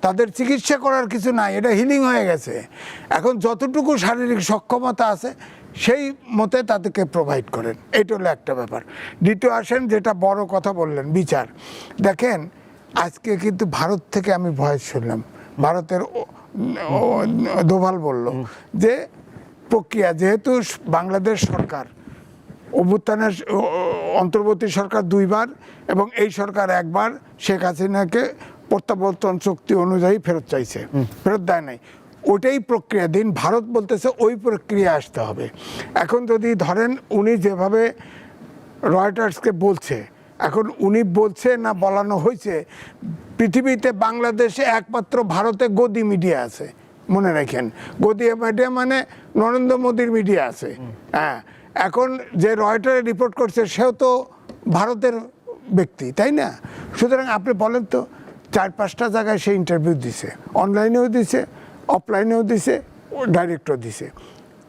তাদের চিকিৎসা করার কিছু নাই, এটা হিলিং হয়ে গেছে। এখন যতটুকু শারীরিক সক্ষমতা আছে সেই মতে তাদেরকে প্রোভাইড করেন, এটা হলো একটা ব্যাপার। দ্বিতীয় আসেন, যেটা বড় কথা বললেন, বিচার। দেখেন আজকে কিন্তু ভারত থেকে আমি ভয়েস শুনলাম, ভারতের দোভাল বলল যে প্রক্রিয়া, যেহেতু বাংলাদেশ সরকার অভ্যুত্থানের অন্তর্বর্তী সরকার 2 বার এবং এই সরকার 1 বার শেখ হাসিনাকে প্রত্যাবর্তন চুক্তি অনুযায়ী ফেরত চাইছে, ফেরত দেয় নাই, ওটাই প্রক্রিয়া দিন। ভারত বলতেছে ওই প্রক্রিয়া আসতে হবে। এখন যদি ধরেন উনি যেভাবে রয়টার্সকে বলছে, এখন উনি বলছে না বলানো হয়েছে, পৃথিবীতে বাংলাদেশে একমাত্র ভারতে গদি মিডিয়া আছে, মনে রাখেন। গদি মিডিয়া মানে নরেন্দ্র মোদীর মিডিয়া আছে। হ্যাঁ, এখন যে রয়টারে রিপোর্ট করছে সেও তো ভারতের ব্যক্তি, তাই না? সুতরাং আপনি বলেন তো, 4-5টা জায়গায় সে ইন্টারভিউ দিছে, অনলাইনেও দিছে, অফলাইনেও দিছে, ডাইরেক্টও দিছে।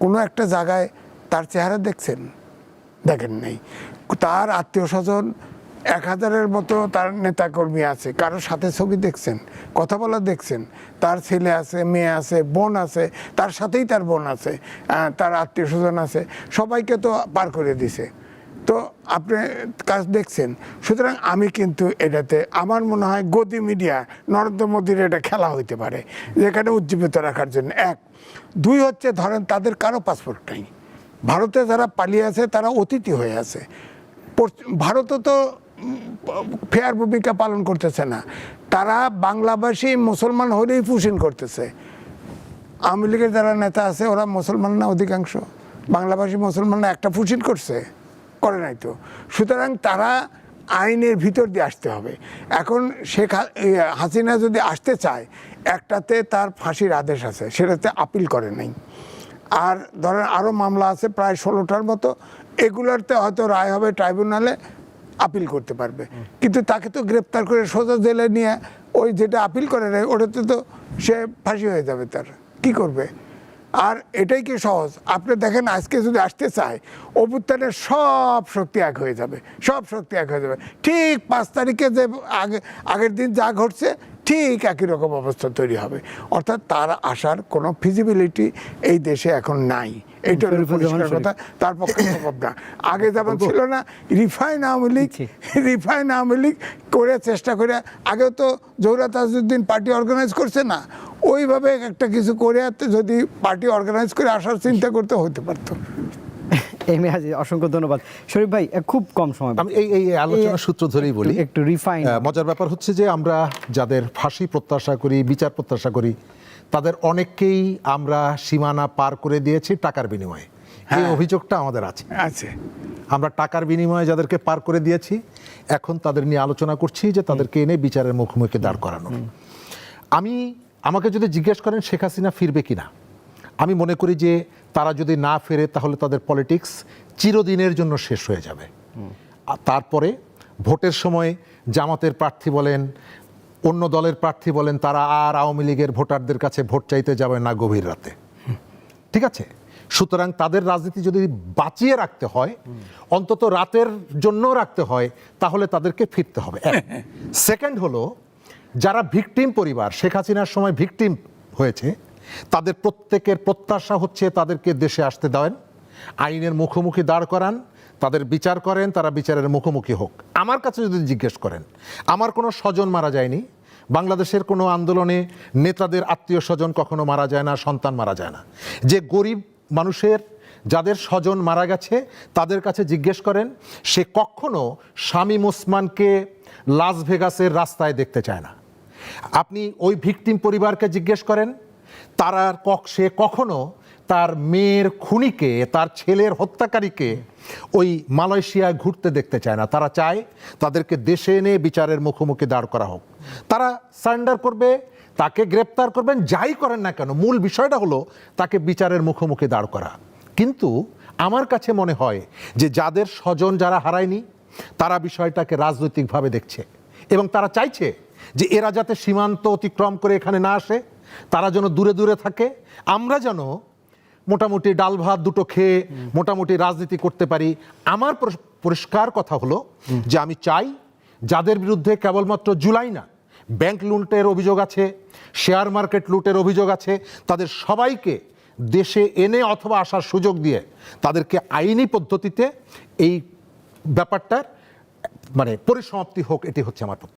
কোনো একটা জায়গায় তার চেহারা দেখছেন? দেখেন নাই। তার আত্মীয় স্বজন 1000-এর মতো তার নেতাকর্মী আছে, কারোর সাথে ছবি দেখছেন, কথা বলা দেখছেন? তার ছেলে আছে, মেয়ে আছে, বোন আছে, তার সাথেই তার বোন আছে, তার আত্মীয় স্বজন আছে, সবাইকে তো পার করে দিছে। তো আপনি কাজ দেখছেন। সুতরাং আমি কিন্তু এটাতে আমার মনে হয় গদি মিডিয়া নরেন্দ্র মোদীর এটা খেলা হইতে পারে, যেখানে উজ্জীবিত রাখার জন্য। 1, 2 হচ্ছে ধরেন তাদের কারো পাসপোর্ট নাই, ভারতে যারা পালিয়ে আছে তারা অতিথি হয়ে আছে। ভারতও তো ফেয়ার ভূমিকা পালন করতেছে না, তারা বাংলাভাষী মুসলমান হলেই পুষিন করতেছে। আওয়ামী লীগের যারা নেতা আছে ওরা মুসলমান না, অধিকাংশ বাংলাভাষী মুসলমান না, একটা পুষিন করছে? করে নাই তো। সুতরাং তারা আইনের ভিতর দিয়ে আসতে হবে। এখন হাসিনা যদি আসতে চায়, একটাতে তার ফাঁসির আদেশ আছে, সেটাতে আপিল করে নাই। আর ধরেন আরও মামলা আছে প্রায় 16টার মতো, এগুলোতে হয়তো রায় হবে, ট্রাইব্যুনালে আপিল করতে পারবে। কিন্তু তাকে তো গ্রেপ্তার করে সোজা জেলে নিয়ে ওই যেটা আপিল করে নেয় ওটাতে তো সে ফাঁসি হয়ে যাবে, তার কি করবে? আর এটাই কি সহজ? আপনি দেখেন আজকে যদি আসতে চায়, অভ্যুত্থানের সব শক্তি এক হয়ে যাবে, সব শক্তি এক হয়ে যাবে। ঠিক 5 তারিখে যে আগের দিন যা ঘটছে ঠিক একই রকম অবস্থা তৈরি হবে। অর্থাৎ তার আসার কোনো ফিজিবিলিটি এই দেশে এখন নাই। এইটা হলো পরিষ্কার কথা, তার পক্ষে সম্ভব না। আগে যেমন ছিল না, রিফাইন আওয়ামী লীগ করে চেষ্টা করে, আগেও তো জহুরা তাজউদ্দিন পার্টি অর্গানাইজ করছে না, ওইভাবে একটা কিছু করে যদি পার্টি অর্গানাইজ করে আসার চিন্তা করতে হতে পারতো। এম এ হাজি, অসংখ্য ধন্যবাদ। শরীফ ভাই, খুব কম সময়, আমি এই আলোচনার সূত্র ধরেই বলি, একটু রিফাইন। মজার ব্যাপার হচ্ছে যে আমরা যাদের ফাঁসি প্রত্যাশা করি, বিচার প্রত্যাশা করি, তাদের অনেককেই আমরা সীমানা পার করে দিয়েছি টাকার বিনিময়ে। এই অভিযোগটা আমাদের আছে। আমরা টাকার বিনিময়ে যাদেরকে পার করে দিয়েছি, এখন তাদের নিয়ে আলোচনা করছি যে তাদেরকে এনে বিচারের মুখোমুখি দাঁড় করানো। আমাকে যদি জিজ্ঞেস করেন শেখ হাসিনা ফিরবে কিনা, আমি মনে করি যে তারা যদি না ফেরে তাহলে তাদের পলিটিক্স চিরদিনের জন্য শেষ হয়ে যাবে। তারপরে ভোটের সময় জামাতের প্রার্থী বলেন, অন্য দলের প্রার্থী বলেন, তারা আর আওয়ামী লীগের ভোটারদের কাছে ভোট চাইতে যাবে না গভীর রাতে। ঠিক আছে? সুতরাং তাদের রাজনীতি যদি বাঁচিয়ে রাখতে হয়, অন্তত রাতের জন্য রাখতে হয়, তাহলে তাদেরকে ফিরতে হবে। সেকেন্ড হলো, যারা ভিকটিম পরিবার, শেখ হাসিনার সময় ভিকটিম হয়েছে, তাদের প্রত্যেকের প্রত্যাশা হচ্ছে তাদেরকে দেশে আসতে দেন, আইনের মুখোমুখি দাঁড় করান, তাদের বিচার করেন, তারা বিচারের মুখোমুখি হোক। আমার কাছে যদি জিজ্ঞেস করেন, আমার কোনো স্বজন মারা যায়নি, বাংলাদেশের কোনো আন্দোলনে নেতাদের আত্মীয় স্বজন কখনো মারা যায় না, সন্তান মারা যায় না। যে গরিব মানুষের যাদের স্বজন মারা গেছে তাদের কাছে জিজ্ঞেস করেন, সে কখনো শামীম ওসমানকে লাস ভেগাসের রাস্তায় দেখতে চায় না। আপনি ওই ভিকটিম পরিবারকে জিজ্ঞেস করেন, সে কখনো তার মেয়ের খুনিকে, তার ছেলের হত্যাকারীকে ওই মালয়েশিয়ায় ঘুরতে দেখতে চায় না। তারা চায় তাদেরকে দেশে এনে বিচারের মুখোমুখি দাঁড় করা হোক। তারা সারেন্ডার করবে, তাকে গ্রেপ্তার করবেন, যাই করেন না কেন, মূল বিষয়টা হলো তাকে বিচারের মুখোমুখি দাঁড় করা। কিন্তু আমার কাছে মনে হয় যে যাদের স্বজন যারা হারায়নি, তারা বিষয়টাকে রাজনৈতিকভাবে দেখছে এবং তারা চাইছে যে এরা যাতে সীমান্ত অতিক্রম করে এখানে না আসে, তারা যেন দূরে দূরে থাকে, আমরা যেন মোটামুটি ডাল ভাত দুটো খেয়ে মোটামুটি রাজনীতি করতে পারি। আমার পরিষ্কার কথা হলো যে আমি চাই যাদের বিরুদ্ধে কেবলমাত্র জুলাই না, ব্যাংক লুটের অভিযোগ আছে, শেয়ার মার্কেট লুটের অভিযোগ আছে, তাদের সবাইকে দেশে এনে অথবা আসার সুযোগ দিয়ে তাদেরকে আইনি পদ্ধতিতে এই ব্যাপারটার পরিসমাপ্তি হোক, এটি হচ্ছে আমার